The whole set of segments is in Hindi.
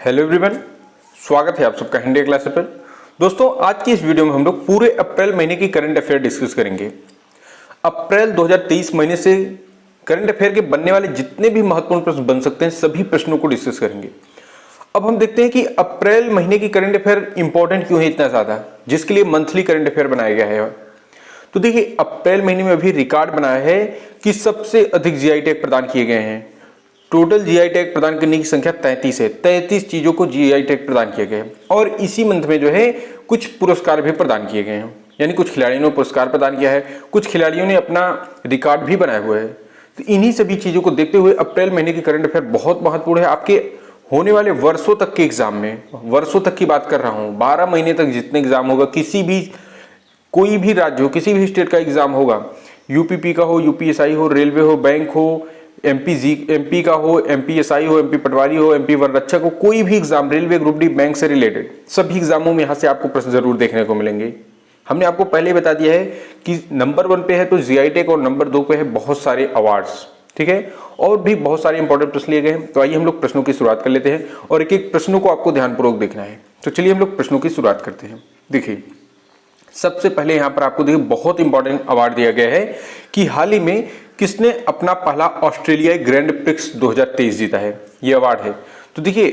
हेलो एवरीवन, स्वागत है आप सबका हिंदी क्लास पर। दोस्तों, आज की इस वीडियो में हम लोग पूरे अप्रैल महीने की करंट अफेयर डिस्कस करेंगे। अप्रैल 2023 महीने से करंट अफेयर के बनने वाले जितने भी महत्वपूर्ण प्रश्न बन सकते हैं सभी प्रश्नों को डिस्कस करेंगे। अब हम देखते हैं कि अप्रैल महीने की करंट अफेयर इंपॉर्टेंट क्यों है इतना ज्यादा, जिसके लिए मंथली करंट अफेयर बनाया गया है। तो देखिए, अप्रैल महीने में अभी रिकॉर्ड बनाया है कि सबसे अधिक जीआई टैग प्रदान किए गए हैं। टोटल जीआई टैग प्रदान करने की संख्या 33 है। 33 चीजों को जीआई टैग प्रदान किए गए हैं और इसी मंथ में जो है कुछ पुरस्कार भी प्रदान किए गए हैं, यानी कुछ खिलाड़ियों ने पुरस्कार प्रदान किया है, कुछ खिलाड़ियों ने अपना रिकॉर्ड भी बनाया हुआ है। तो इन्हीं सभी चीजों को देखते हुए अप्रैल महीने की करंट अफेयर बहुत महत्वपूर्ण है। आपके होने वाले वर्षों तक के एग्जाम में, वर्षों तक की बात कर रहा हूं, 12 महीने तक जितने एग्जाम होगा, किसी भी कोई भी राज्य हो, किसी भी स्टेट का एग्जाम होगा, यूपीपी का हो, यूपीएसआई हो, रेलवे हो, बैंक हो, एमपी का हो, एमपीएसआई हो, एमपी पटवारी हो, एमपी वन रक्षक हो, कोई भी exam, railway, group D, bank से रिलेटेड सभी एग्जामों में यहां से आपको प्रश्न जरूर देखने को मिलेंगे। हमने आपको पहले बता दिया है कि नंबर 1 पे है तो जीआई टैग और नंबर 2 पे है बहुत सारे अवार्ड्स, ठीक है, और भी बहुत सारे इंपॉर्टेंट प्रश्न लिए गए हैं। तो आइए हम लोग प्रश्नों की शुरुआत कर लेते हैं और एक एक प्रश्नों को आपको ध्यानपूर्वक देखना है। तो चलिए हम लोग प्रश्नों की शुरुआत करते हैं। देखिए, सबसे पहले यहां पर आपको देखिए बहुत इंपॉर्टेंट अवार्ड दिया गया है कि हाल ही में किसने अपना पहला ऑस्ट्रेलियाई ग्रैंड प्रिक्स 2023 जीता है, ये अवार्ड है। तो देखिए,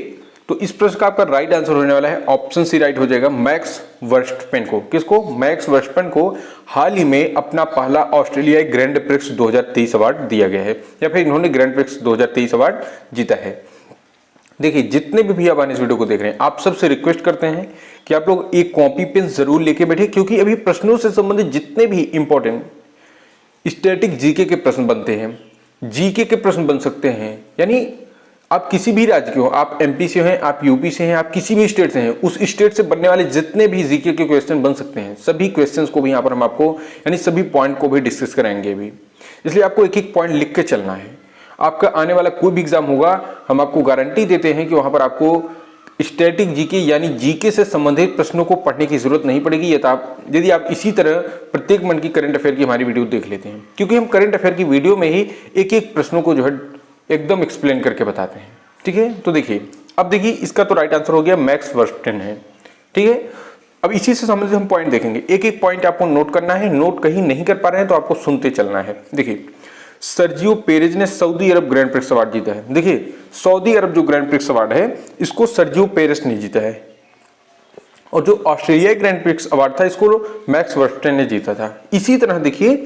तो इस प्रश्न का आपका राइट आंसर होने वाला है ऑप्शन सी राइट हो जाएगा, मैक्स वर्स्टपेन को। किसको? मैक्स वर्स्टपेन को हाल ही में अपना पहला ऑस्ट्रेलियाई ग्रैंड प्रिक्स 2023 अवार्ड दिया गया है, या फिर इन्होंने ग्रैंड प्रिक्स 2023 अवार्ड जीता है। देखिए, जितने भी भैया इस वीडियो को देख रहे हैं, आप सबसे रिक्वेस्ट करते हैं कि आप लोग एक कॉपी पेन जरूर लेके बैठे, क्योंकि अभी प्रश्नों से संबंधित जितने भी इंपॉर्टेंट स्टैटिक जीके के प्रश्न बनते हैं, जीके के प्रश्न बन सकते हैं, यानी आप किसी भी राज्य के हो, आप एमपी से हैं, आप यूपी से हैं, आप किसी भी स्टेट से हैं, उस स्टेट से बनने वाले जितने भी जीके के क्वेश्चन बन सकते हैं, सभी क्वेश्चंस को भी यहाँ पर हम आपको, यानी सभी पॉइंट को भी डिस्कस कराएंगे अभी। इसलिए आपको एक एक पॉइंट लिख के चलना है। आपका आने वाला कोई भी एग्जाम होगा, हम आपको गारंटी देते हैं कि वहां पर आपको स्टैटिक जीके यानी जीके से संबंधित प्रश्नों को पढ़ने की जरूरत नहीं पड़ेगी यदि आप इसी तरह प्रत्येक मंथ की करंट अफेयर की हमारी वीडियो देख लेते हैं, क्योंकि हम करंट अफेयर की वीडियो में ही एक एक प्रश्नों को जो है एकदम एक्सप्लेन करके बताते हैं, ठीक है। तो देखिए, अब देखिए, इसका तो राइट आंसर हो गया मैक्स वर्स्टपेन है, ठीक है। अब इसी से संबंधित हम पॉइंट देखेंगे, एक एक पॉइंट आपको नोट करना है। नोट कहीं नहीं कर पा रहे हैं तो आपको सुनते चलना है। देखिए, सर्जियो पेरेज ने सऊदी अरब ग्रैंड प्रिक्स अवार्ड जीता है। देखिए, सऊदी अरब जो ग्रैंड प्रिक्स अवार्ड है इसको सर्जियो पेरेज ने जीता है, और जो ऑस्ट्रेलियाई ग्रैंड प्रिक्स अवार्ड था इसको मैक्स वर्स्टपेन ने जीता था। इसी तरह देखिए,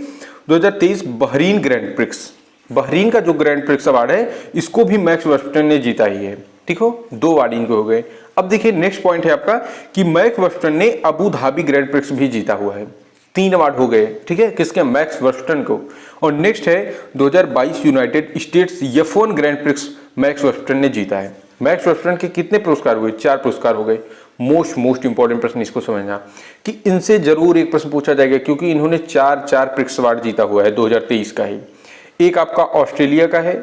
2023 बहरीन ग्रैंड प्रिक्स, बहरीन का जो ग्रैंड प्रिक्स अवार्ड है इसको भी मैक्स वर्स्टपेन ने जीता ही है, ठीक हो, 2 अवार्ड इनको हो गए। अब देखिए, नेक्स्ट पॉइंट है आपका कि मैक्स वर्स्टपेन ने अबू धाबी ग्रैंड प्रिक्स भी जीता हुआ है। 3 अवार्ड हो गए, ठीक है, किसके? मैक्स वर्स्टपेन को। और नेक्स्ट है 2022 United states F1 grand prix max वर्स्टपेन ने जीता है। मैक्स वर्स्टपेन के कितने पुरस्कार हुए? 4 पुरस्कार हो गए। मोस्ट इंपॉर्टेंट प्रश्न इसको समझना कि इनसे जरूर एक प्रश्न पूछा जाएगा, क्योंकि इन्होंने 4 प्रिक्स अवार्ड जीता हुआ है 2023 का ही। एक आपका ऑस्ट्रेलिया का है,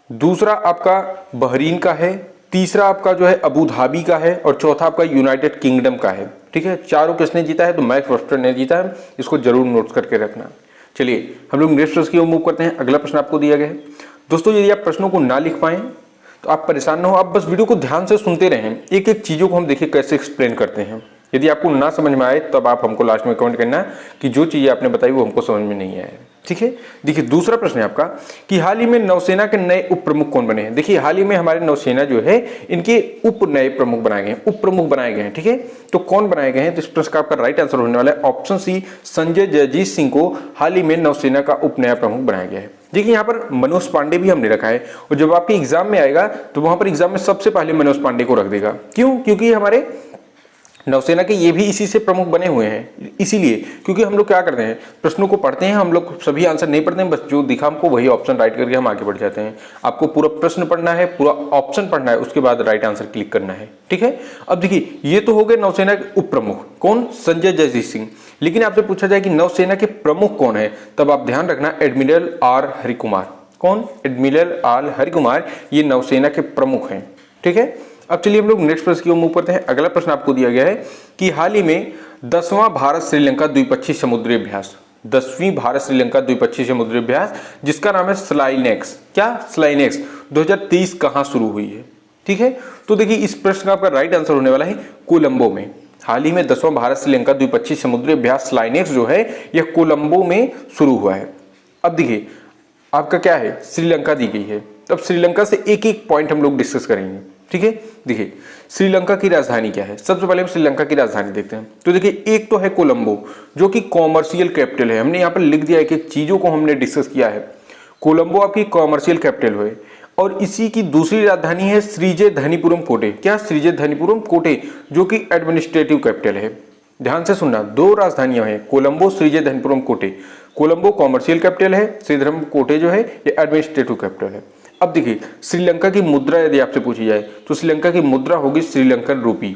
दूसरा आपका बहरीन का है, तीसरा आपका जो है अबू धाबी का है, और चौथा आपका यूनाइटेड किंगडम का है, ठीक है। चारों किसने जीता है? तो मैक्स वर्स्टपेन ने जीता है। इसको जरूर नोट करके रखना। चलिए हम लोग नेक्स्ट प्रश्न की ओर मूव करते हैं। अगला प्रश्न आपको दिया गया है। दोस्तों, यदि आप प्रश्नों को ना लिख पाएं तो आप परेशान ना हो, आप बस वीडियो को ध्यान से सुनते रहें। एक एक चीजों को हम देखिए कैसे एक्सप्लेन करते हैं। यदि आपको ना समझ में आए तब आप हमको लास्ट में कमेंट करना कि जो चीजें आपने बताई वो हमको समझ में नहीं आया, ठीक है। देखिए, दूसरा प्रश्न है आपका कि हाल ही में नौसेना के नए उप प्रमुख कौन बने हैं। देखिए, हाल ही में हमारे नौसेना जो है इनके नए प्रमुख बनाए गए हैं, उप प्रमुख बनाए गए हैं, ठीक है। तो कौन बनाए गए हैं? तो इस प्रश्न का आपका राइट आंसर होने वाला है ऑप्शन सी, संजय जयजीत सिंह को हाल ही में नौसेना का उप नया प्रमुख बनाया गया है। देखिए, यहाँ पर मनोज पांडे भी हमने रखा है, और जब आपके एग्जाम में आएगा तो वहां पर एग्जाम में सबसे पहले मनोज पांडे को रख देगा। क्यों? क्योंकि हमारे नौसेना के ये भी इसी से प्रमुख बने हुए हैं, इसीलिए। क्योंकि हम लोग क्या करते हैं, प्रश्नों को पढ़ते हैं, हम लोग सभी आंसर नहीं पढ़ते हैं, बस जो दिखा हमको वही ऑप्शन राइट करके हम आगे बढ़ जाते हैं। आपको पूरा प्रश्न पढ़ना है, पूरा ऑप्शन पढ़ना है, उसके बाद राइट आंसर क्लिक करना है, ठीक है। अब देखिए, ये तो हो गए नौसेना के उप प्रमुख, कौन? संजय जयजीत सिंह। लेकिन आपसे पूछा जाए कि नौसेना के प्रमुख कौन है, तब आप ध्यान रखना एडमिरल आर हरिकुमार। कौन? एडमिरल आर हरिकुमार, ये नौसेना के प्रमुख हैं, ठीक है। अब चलिए हम लोग नेक्स्ट प्रश्न की ओर मूव करते हैं। अगला प्रश्न आपको दिया गया है कि हाल ही में 10वां भारत श्रीलंका द्विपक्षीय समुद्री अभ्यास, 10वीं भारत श्रीलंका द्विपक्षीय समुद्री अभ्यास जिसका नाम है स्लाइनेक्स, क्या? स्लाइनेक्स 2023 कहां शुरू हुई है, ठीक है, तो देखिए इस प्रश्न का आपका राइट आंसर होने वाला है कोलंबो में। हाल ही में 10वां भारत श्रीलंका द्विपक्षीय समुद्री अभ्यास लाइनेक्स जो है यह कोलंबो में शुरू हुआ है। अब देखिए आपका क्या है, श्रीलंका दी गई है, तब श्रीलंका से एक एक पॉइंट हम लोग डिस्कस करेंगे। ठीक है, देखिए श्रीलंका की राजधानी क्या है, सबसे पहले हम श्रीलंका की राजधानी देखते हैं। तो देखिए एक तो है कोलंबो जो कि कॉमर्शियल कैपिटल है, हमने यहाँ पर लिख दिया है कि चीजों को हमने डिस्कस किया है। कोलंबो आपकी कॉमर्शियल कैपिटल है और इसी की दूसरी राजधानी है श्रीजयधनीपुरम कोटे। क्या, श्रीजयधनीपुरम कोटे जो कि एडमिनिस्ट्रेटिव कैपिटल है। ध्यान से सुनना, दो राजधानियां हैं, कोलंबो श्रीजयधनीपुरम कोटे। कोलंबो कॉमर्शियल कैपिटल है, श्रीधरम कोटे जो है ये एडमिनिस्ट्रेटिव कैपिटल है। अब देखिए श्रीलंका की मुद्रा यदि आपसे पूछी जाए तो श्रीलंका की मुद्रा होगी श्रीलंकन रूपी।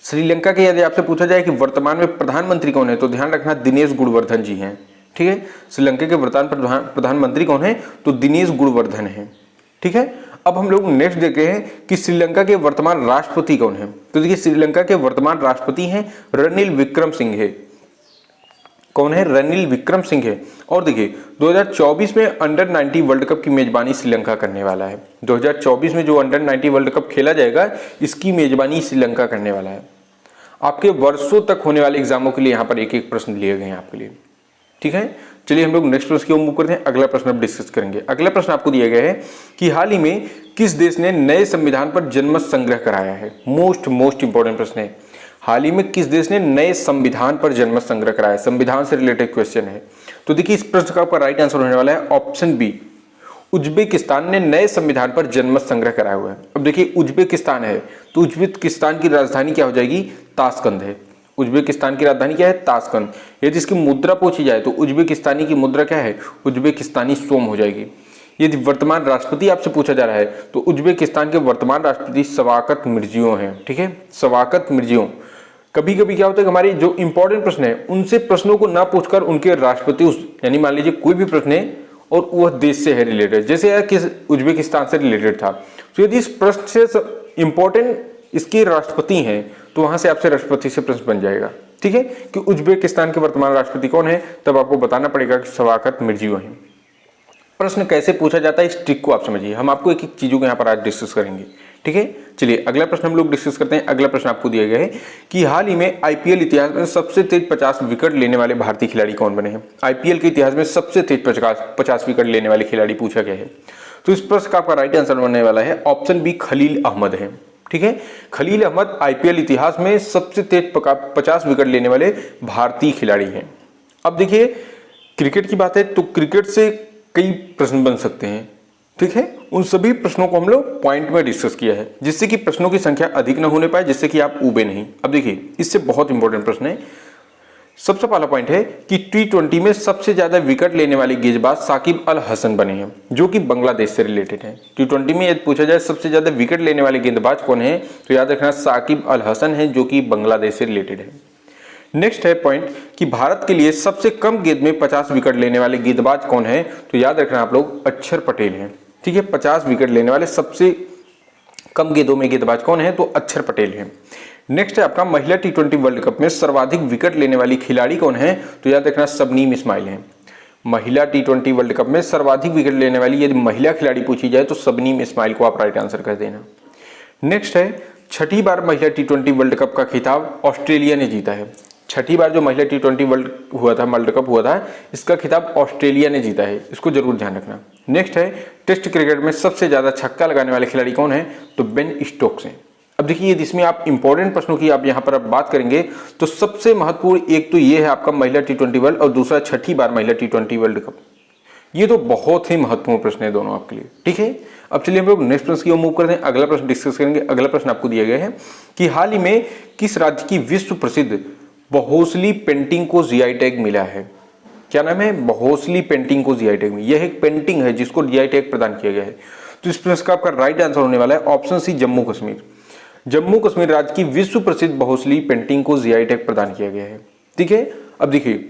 श्रीलंका के यदि आपसे पूछा जाए कि वर्तमान में प्रधानमंत्री कौन है तो ध्यान रखना दिनेश गुणवर्धन जी हैं। ठीक है, श्रीलंका के वर्तमान प्रधानमंत्री कौन है तो दिनेश गुणवर्धन है। ठीक है, अब हम लोग नेक्स्ट देखते हैं कि श्रीलंका के वर्तमान राष्ट्रपति कौन है। तो देखिए श्रीलंका के वर्तमान राष्ट्रपति हैं रणिल विक्रमसिंघे। कौन है, रणिल विक्रमसिंघे। और देखिए 2024 में अंडर 90 वर्ल्ड कप की मेजबानी श्रीलंका करने वाला है। 2024 में जो अंडर 90 वर्ल्ड कप खेला जाएगा इसकी मेजबानी श्रीलंका करने वाला है। आपके वर्षों तक होने वाले एग्जामों के लिए यहाँ पर एक एक प्रश्न लिए गए हैं आपके लिए। ठीक है, चलिए हम लोग नेक्स्ट प्रश्न की ओर मूव करते हैं। अगला प्रश्न अब डिस्कस करेंगे। अगला प्रश्न आपको दिया गया है कि हाल ही में किस देश ने नए संविधान पर जनमत संग्रह कराया है। मोस्ट इंपॉर्टेंट प्रश्न है, हाल ही में किस देश ने नए संविधान पर जनमत संग्रह कराया। संविधान से रिलेटेड क्वेश्चन है। तो देखिए इस प्रश्न का आपका राइट आंसर होने वाला है ऑप्शन बी, उज्बेकिस्तान ने नए संविधान पर जनमत संग्रह कराया हुआ है। अब देखिए उज्बेकिस्तान है तो उज्बेकिस्तान की राजधानी क्या हो जाएगी, ताशकंद है। उज्बेकिस्तान की राजधानी क्या है, ताशकंद। यदि इसकी मुद्रा पूछी जाए तो उज्बेकिस्तानी की मुद्रा क्या है, उज्बेकिस्तानी सोम हो जाएगी। यदि वर्तमान राष्ट्रपति आपसे पूछा जा रहा है तो उज्बेकिस्तान के वर्तमान राष्ट्रपति शवाकत मिर्जियों हैं। ठीक है, शवाकत मिर्जियों। कभी कभी क्या होता है कि हमारे जो इंपॉर्टेंट प्रश्न है उनसे प्रश्नों को ना पूछकर उनके राष्ट्रपति यानी मान लीजिए कोई भी प्रश्न है और वह देश से है रिलेटेड, जैसे किस उज्बेकिस्तान से रिलेटेड था, तो यदि इस प्रश्न से इंपॉर्टेंट इसके राष्ट्रपति हैं तो वहां से आपसे राष्ट्रपति से प्रश्न बन जाएगा। ठीक है, कि उज्बेकिस्तान के वर्तमान राष्ट्रपति कौन है, तब आपको बताना पड़ेगा कि शवाकत मिर्जियों हैं। प्रश्न कैसे पूछा जाता है इस ट्रिक को आप समझिए, हम आपको एक एक चीजों को यहाँ पर आज डिस्कस करेंगे। ठीक है, चलिए अगला प्रश्न हम लोग डिस्कस करते हैं। अगला प्रश्न आपको दिया गया है कि हाल ही में आईपीएल इतिहास में सबसे तेज 50 विकेट लेने वाले भारतीय खिलाड़ी कौन बने हैं। आईपीएल के इतिहास में सबसे तेज 50 विकेट लेने वाले खिलाड़ी पूछा गया है। तो इस प्रश्न का आपका राइट आंसर होने वाला है ऑप्शन बी, खलील अहमद है। ठीक है, खलील अहमद आईपीएल इतिहास में सबसे तेज 50 विकेट लेने वाले भारतीय खिलाड़ी हैं। अब देखिए क्रिकेट की बात है तो क्रिकेट से कई प्रश्न बन सकते हैं। ठीक है, उन सभी प्रश्नों को हम लोग पॉइंट में डिस्कस किया है जिससे कि प्रश्नों की संख्या अधिक न होने पाए, जिससे कि आप उबे नहीं। अब देखिए इससे बहुत इंपॉर्टेंट प्रश्न है। सबसे पहला पॉइंट है कि T20 में सबसे ज्यादा विकेट लेने वाले गेंदबाज साकिब अल हसन बने हैं जो कि बांग्लादेश से रिलेटेड है। T20 में यदि पूछा जाए सबसे ज्यादा विकेट लेने वाले गेंदबाज कौन है तो याद रखना साकिब अल हसन है जो कि बांग्लादेश से रिलेटेड है। नेक्स्ट है पॉइंट कि भारत के लिए सबसे कम गेंद में 50 विकेट लेने वाले गेंदबाज कौन है तो याद रखना आप लोग अक्षर पटेल हैं। ठीक है, 50 विकेट लेने वाले सबसे कम गेंदों में गेंदबाज कौन है तो अक्षर पटेल हैं। नेक्स्ट है आपका महिला T20 वर्ल्ड कप में सर्वाधिक विकेट लेने वाली खिलाड़ी कौन है तो याद रखना शबनीम इस्माइल हैं। महिला T20 वर्ल्ड कप में सर्वाधिक विकेट लेने वाली यदि महिला खिलाड़ी पूछी जाए तो शबनीम इस्माइल को आप राइट आंसर कर देना। नेक्स्ट है छठी बार महिला T20 वर्ल्ड कप का खिताब ऑस्ट्रेलिया ने जीता है। छठी बार जो महिला T20 वर्ल्ड कप हुआ था इसका खिताब ऑस्ट्रेलिया ने जीता है, इसको जरूर ध्यान रखना। नेक्स्ट है टेस्ट क्रिकेट में सबसे ज्यादा छक्का लगाने वाले खिलाड़ी कौन है तो बेन स्टोक्स हैं। अब देखिए यदि इसमें आप इंपॉर्टेंट प्रश्नों की आप यहाँ पर अब बात करेंगे तो सबसे महत्वपूर्ण एक तो ये है आपका महिला T20 वर्ल्ड और दूसरा छठी बार महिला T20 वर्ल्ड कप। ये तो बहुत ही महत्वपूर्ण प्रश्न है दोनों आपके लिए। ठीक है, अब चलिए हम लोग नेक्स्ट प्रश्न की ओर मूव करते हैं। अगला प्रश्न डिस्कस करेंगे। अगला प्रश्न आपको दिया गया है कि हाल ही में किस राज्य की विश्व प्रसिद्ध बहोसली पेंटिंग को जीआई टैग मिला है। क्या नाम है, बहोसली पेंटिंग को जीआई टैग। यह एक पेंटिंग है जिसको जीआई टैग प्रदान किया गया है। तो इस प्रश्न का आपका राइट आंसर होने वाला है ऑप्शन सी, जम्मू कश्मीर। जम्मू कश्मीर राज्य की विश्व प्रसिद्ध बहोसली पेंटिंग को जीआई टैग प्रदान किया गया है। ठीक है, अब देखिए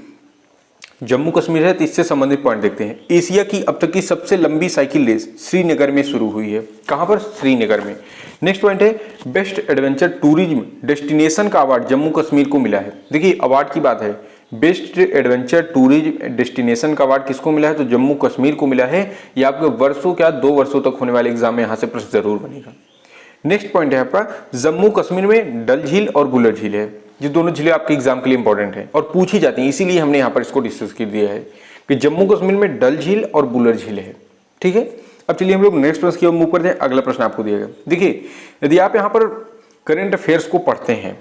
जम्मू कश्मीर है तो इससे संबंधित पॉइंट देखते हैं। एशिया की अब तक की सबसे लंबी साइकिल रेस श्रीनगर में शुरू हुई है। कहां पर, श्रीनगर में। नेक्स्ट पॉइंट है बेस्ट एडवेंचर टूरिज्म डेस्टिनेशन का अवार्ड जम्मू कश्मीर को मिला है। देखिए अवार्ड की बात है, बेस्ट एडवेंचर टूरिज्म डेस्टिनेशन का अवार्ड किसको मिला है तो जम्मू कश्मीर को मिला है। ये आपके वर्षों क्या 2 वर्षों तक होने वाले एग्जाम में यहाँ से प्रश्न जरूर बनेगा। नेक्स्ट पॉइंट है आपका जम्मू कश्मीर में डल झील और बुलर झील है। ये दोनों झीलें आपके एग्जाम के लिए इंपॉर्टेंट है और पूछी जाती हैं, इसीलिए हमने यहाँ पर इसको डिस्कस कर दिया है कि जम्मू कश्मीर में डल झील और बुलर झील है। ठीक है, अब चलिए हम लोग नेक्स्ट प्रश्न की ओर मूव करते हैं। अगला प्रश्न आपको दिया गया, देखिए यदि आप यहाँ पर करंट अफेयर्स को पढ़ते हैं,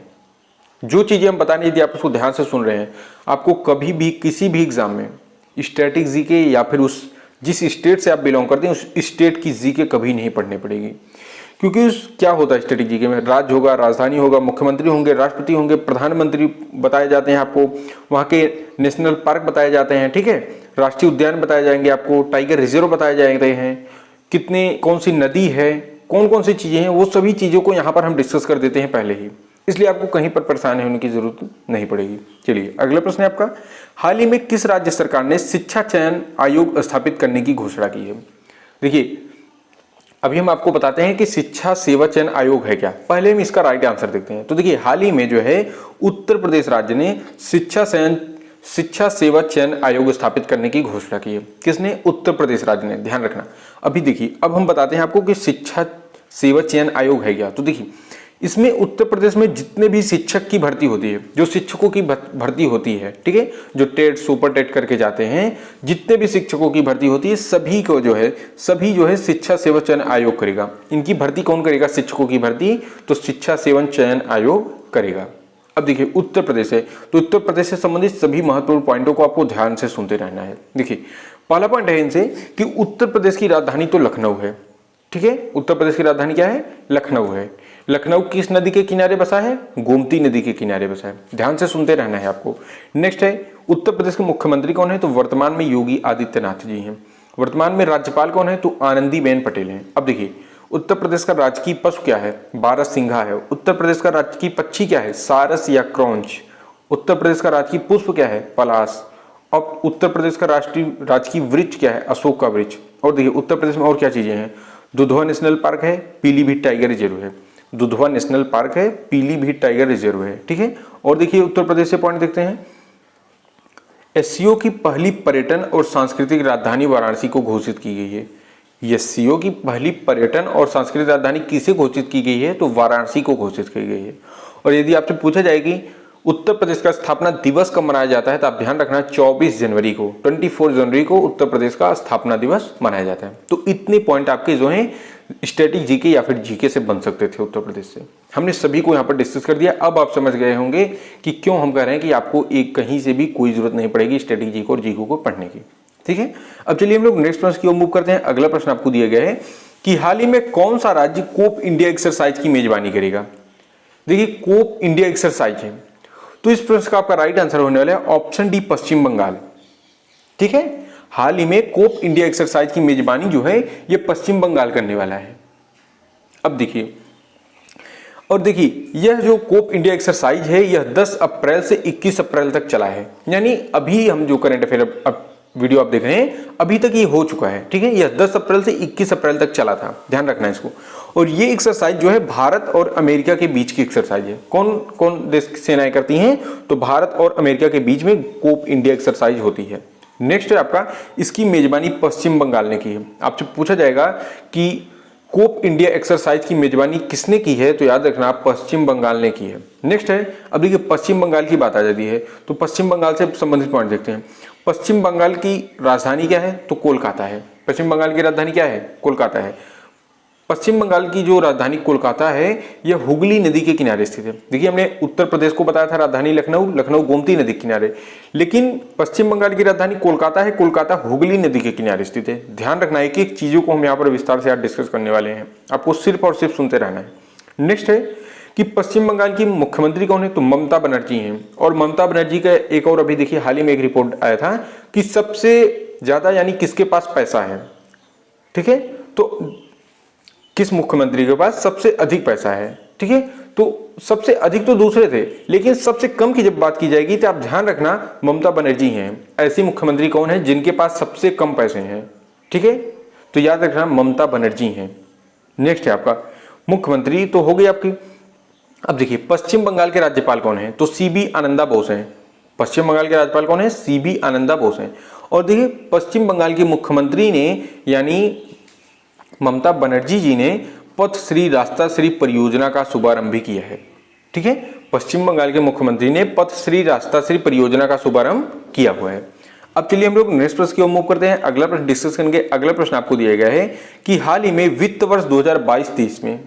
जो चीजें हम बता रहे हैं यदि आप उसको ध्यान से सुन रहे हैं, आपको कभी भी किसी भी एग्जाम में स्टैटिक जीके या फिर उस जिस स्टेट से आप बिलोंग करते हैं उस स्टेट की जीके कभी नहीं पढ़नी पड़ेगी। क्योंकि उस क्या होता है स्टैटिक जीके में, राज्य होगा, राजधानी होगा, मुख्यमंत्री होंगे, राष्ट्रपति होंगे, प्रधानमंत्री बताए जाते हैं आपको, वहाँ के नेशनल पार्क बताए जाते हैं, ठीक है, राष्ट्रीय उद्यान बताए जाएंगे आपको, टाइगर रिजर्व बताए जाते हैं, कितने कौन सी नदी है, कौन कौन सी चीजें हैं, वो सभी चीजों को यहाँ पर हम डिस्कस कर देते हैं पहले ही, इसलिए आपको कहीं पर परेशान होने की जरूरत नहीं पड़ेगी। चलिए अगला प्रश्न है आपका, हाल ही में किस राज्य सरकार ने शिक्षा चयन आयोग स्थापित करने की घोषणा की है? देखिए अभी हम आपको बताते हैं कि शिक्षा सेवा चयन आयोग है क्या, पहले हम इसका राइट आंसर देखते हैं। तो देखिए हाल ही में जो है उत्तर प्रदेश राज्य ने शिक्षा सेवा चयन आयोग स्थापित करने की घोषणा की है। किसने? उत्तर प्रदेश राज्य ने, ध्यान रखना। अभी देखिए अब हम बताते हैं आपको कि शिक्षा सेवा चयन आयोग है क्या। तो देखिए इसमें उत्तर प्रदेश में जितने भी शिक्षक की भर्ती होती है, जो शिक्षकों की भर्ती होती है, ठीक है, जो टेट सुपर टेट करके जाते हैं, जितने भी शिक्षकों की भर्ती होती है सभी जो है शिक्षा सेवा चयन आयोग करेगा। इनकी भर्ती कौन करेगा? शिक्षकों की भर्ती तो शिक्षा सेवा चयन आयोग करेगा। अब देखिए उत्तर प्रदेश है, तो उत्तर प्रदेश से संबंधित सभी महत्वपूर्ण पॉइंटों को आपको ध्यान से सुनते रहना है। देखिए पहला पॉइंट है इनसे कि उत्तर प्रदेश की राजधानी तो लखनऊ है, ठीक है, उत्तर प्रदेश की राजधानी क्या है? लखनऊ है। लखनऊ किस नदी के किनारे बसा है? गोमती नदी के किनारे बसा है, ध्यान से सुनते रहना है आपको। नेक्स्ट है उत्तर प्रदेश के मुख्यमंत्री कौन है? तो वर्तमान में योगी आदित्यनाथ जी हैं। वर्तमान में राज्यपाल कौन है? तो आनंदीबेन पटेल हैं। अब देखिए उत्तर प्रदेश का राजकीय पशु क्या है? बारहसिंघा है। उत्तर प्रदेश का राजकीय पक्षी क्या है? सारस या क्रौंच। उत्तर प्रदेश का राजकीय पुष्प क्या है? पलाश। अब उत्तर प्रदेश का राजकीय वृक्ष क्या है? अशोक का वृक्ष। और देखिए उत्तर प्रदेश में और क्या चीजें हैं? दुधवा नेशनल पार्क है, पीलीभीत टाइगर रिजर्व है। दुधवा नेशनल पार्क है, पीलीभीत टाइगर रिजर्व है, ठीक है। और देखिए उत्तर प्रदेश से पॉइंट देखते हैं, एससीओ की पहली पर्यटन और सांस्कृतिक राजधानी वाराणसी को घोषित की गई है। एससीओ की पहली पर्यटन और सांस्कृतिक राजधानी किसे घोषित की गई है? तो वाराणसी को घोषित की गई है। और यदि आपसे पूछा जाए कि उत्तर प्रदेश का स्थापना दिवस कब मनाया जाता है, तो आप ध्यान रखना 24 जनवरी को, 24 जनवरी को उत्तर प्रदेश का स्थापना दिवस मनाया जाता है। तो इतने पॉइंट आपके जो हैं स्टैटिक जीके या फिर जीके से बन सकते थे उत्तर प्रदेश से। हमने सभी को यहाँ पर डिस्कस कर दिया। अब आप समझ गए होंगे कि क्यों हम कह रहे हैं कि आपको एक कहीं से भी कोई जरूरत नहीं पड़ेगी स्टैटिक जीके और जीके को पढ़ने की, ठीक है। अब चलिए हम लोग नेक्स्ट प्रश्न की ओर मूव करते हैं। अगला प्रश्न आपको दिया गया है कि हाल ही में कौन सा राज्य कोप इंडिया एक्सरसाइज की मेजबानी करेगा? देखिए कोप इंडिया एक्सरसाइज है, तो इस प्रश्न का आपका राइट आंसर होने वाला है ऑप्शन डी, पश्चिम बंगाल, ठीक है। हाल ही में कोप इंडिया एक्सरसाइज की मेजबानी जो है ये पश्चिम बंगाल करने वाला है। अब देखिए, और देखिए यह जो कोप इंडिया एक्सरसाइज है यह 10 अप्रैल से 21 अप्रैल तक चला है, यानी अभी हम जो करंट अफेयर अब वीडियो आप देख रहे हैं अभी तक ये हो चुका है, ठीक है। यह 10 अप्रैल से 21 अप्रैल तक चला था, ध्यान रखना इसको। और ये एक्सरसाइज जो है भारत और अमेरिका के बीच की एक्सरसाइज है। कौन कौन देश की सेनाएं करती हैं? तो भारत और अमेरिका के बीच में कोप इंडिया एक्सरसाइज होती है। नेक्स्ट है आपका, इसकी मेजबानी पश्चिम बंगाल ने की है। आपसे पूछा जाएगा कि कोप इंडिया एक्सरसाइज की मेजबानी किसने की है, तो याद रखना पश्चिम बंगाल ने की है। नेक्स्ट है, अब देखिए पश्चिम बंगाल की बात आ जाती है तो पश्चिम बंगाल से संबंधित पॉइंट देखते हैं। पश्चिम बंगाल की राजधानी क्या है? तो कोलकाता है। पश्चिम बंगाल की राजधानी क्या है? कोलकाता है। पश्चिम बंगाल की जो राजधानी कोलकाता है यह हुगली नदी के किनारे स्थित है। देखिए हमने उत्तर प्रदेश को बताया था राजधानी लखनऊ, लखनऊ गोमती नदी के किनारे, लेकिन पश्चिम बंगाल की राजधानी कोलकाता है, कोलकाता हुगली नदी के किनारे स्थित है। ध्यान रखना एक एक चीजों को हम यहाँ पर विस्तार से आज डिस्कस करने वाले हैं, आपको सिर्फ और सिर्फ सुनते रहना है। नेक्स्ट है कि पश्चिम बंगाल की मुख्यमंत्री कौन है? तो ममता बनर्जी हैं। और ममता बनर्जी का एक और अभी देखिए हाल ही में एक रिपोर्ट आया था कि सबसे ज्यादा यानी किसके पास पैसा है, ठीक है, तो किस मुख्यमंत्री के पास सबसे अधिक पैसा है, ठीक है। तो सबसे अधिक तो दूसरे थे, लेकिन सबसे कम की जब बात की जाएगी तो आप ध्यान रखना ममता बनर्जी हैं। ऐसी मुख्यमंत्री कौन है जिनके पास सबसे कम पैसे हैं, ठीक है, तो याद रखना ममता बनर्जी हैं। नेक्स्ट है आपका मुख्यमंत्री तो हो गई आपकी। अब देखिए पश्चिम बंगाल के राज्यपाल कौन है? तो सीबी आनंदा बोस हैं। पश्चिम बंगाल के राज्यपाल कौन है? सीबी आनंदा बोस हैं। और देखिए पश्चिम बंगाल के मुख्यमंत्री ने यानी ममता बनर्जी जी ने पथ श्री रास्ता श्री परियोजना का शुभारंभ भी किया है। ठीक है, पश्चिम बंगाल के मुख्यमंत्री ने पथ श्री रास्ता श्री परियोजना का शुभारंभ किया हुआ है। अब चलिए हम लोग नेक्स्ट प्रश्न की ओर मूव करते हैं। अगला प्रश्न डिस्कस करेंगे। अगला प्रश्न आपको दिया गया है कि हाल ही में वित्त वर्ष 2022-23 में,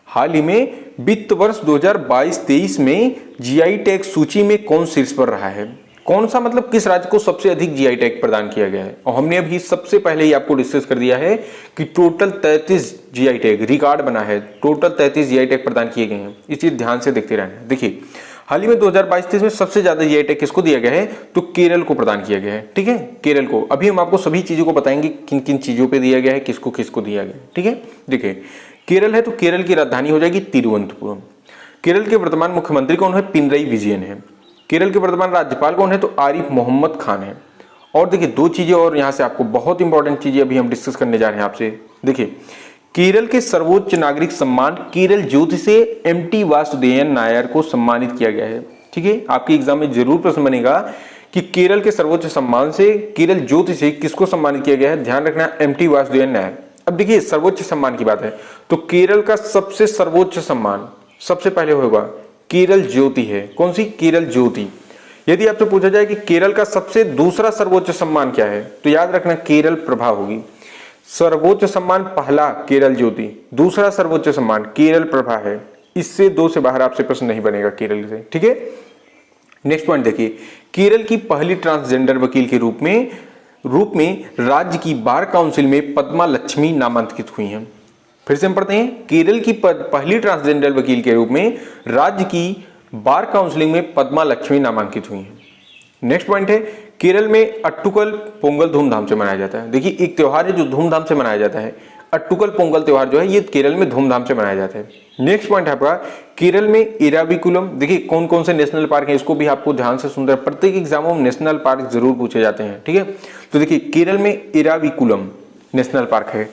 हाल ही में वित्त वर्ष 2022-23 में जीआई टैग सूची में कौन शीर्ष पर रहा है? कौन सा मतलब किस राज्य को सबसे अधिक जीआई टैग प्रदान किया गया है? और हमने अभी सबसे पहले ही आपको डिस्कस कर दिया है कि टोटल 33 जीआई टैग रिकॉर्ड बना है, टोटल 33 जीआई टैग प्रदान किए गए हैं। इस चीज ध्यान से देखते रहना। देखिए हाल ही में 2022-23 में सबसे ज्यादा जीआई टैग किसको दिया गया है? तो केरल को प्रदान किया गया है। ठीक है, केरल को। अभी हम आपको सभी चीजों को बताएंगे किन किन चीजों पे दिया गया है, किसको किसको दिया गया है। ठीक है, देखिए केरल है तो केरल की राजधानी हो जाएगी तिरुवनंतपुरम। केरल के वर्तमान मुख्यमंत्री कौन है? पिनरई विजयन है। केरल के वर्तमान राज्यपाल कौन है? तो आरिफ मोहम्मद खान है। और देखिए दो चीजें और यहाँ से आपको बहुत इंपॉर्टेंट चीजें अभी हम डिस्कस करने जा रहे हैं आपसे। देखिए केरल के सर्वोच्च नागरिक सम्मान केरल ज्योति से एमटी वासुदेवन नायर को सम्मानित किया गया है। ठीक है, आपके एग्जाम में जरूर प्रश्न बनेगा कि केरल के सर्वोच्च सम्मान से केरल ज्योति से किसको सम्मानित किया गया है? ध्यान रखना, एमटी वासुदेवन नायर। अब देखिए सर्वोच्च सम्मान की बात है तो केरल का सबसे सर्वोच्च सम्मान सबसे पहले होगा केरल ज्योति है। कौन सी? केरल ज्योति। यदि आपसे पूछा जाए कि केरल का सबसे दूसरा सर्वोच्च सम्मान क्या है तो याद रखना केरल प्रभा होगी। सर्वोच्च सम्मान पहला केरल ज्योति, दूसरा सर्वोच्च सम्मान केरल प्रभा है। इससे दो से बाहर आपसे प्रश्न नहीं बनेगा केरल से। ठीक है, नेक्स्ट पॉइंट देखिए, केरल की पहली ट्रांसजेंडर वकील के रूप में राज्य की बार काउंसिल में पद्मा लक्ष्मी नामांकित हुई हैं। फिर से हम पढ़ते हैं, केरल की पहली ट्रांसजेंडर वकील के रूप में राज्य की बार काउंसिलिंग में पद्मा लक्ष्मी नामांकित हुई हैं। नेक्स्ट पॉइंट है, केरल में अट्टुकल पोंगल धूमधाम से मनाया जाता है। देखिए एक त्योहार है जो धूमधाम से मनाया जाता है, अट्टुकल पोंगल त्योहार जो है ये केरल में धूमधाम से मनाया जाता है। नेक्स्ट पॉइंट है आपका, केरल में इराविकुलम। देखिए कौन कौन से नेशनल पार्क हैं इसको भी आपको ध्यान से सुनना है, प्रत्येक एग्जामों में नेशनल पार्क जरूर पूछे जाते हैं। ठीक है, तो देखिए केरल में इराविकुलम नेशनल पार्क है,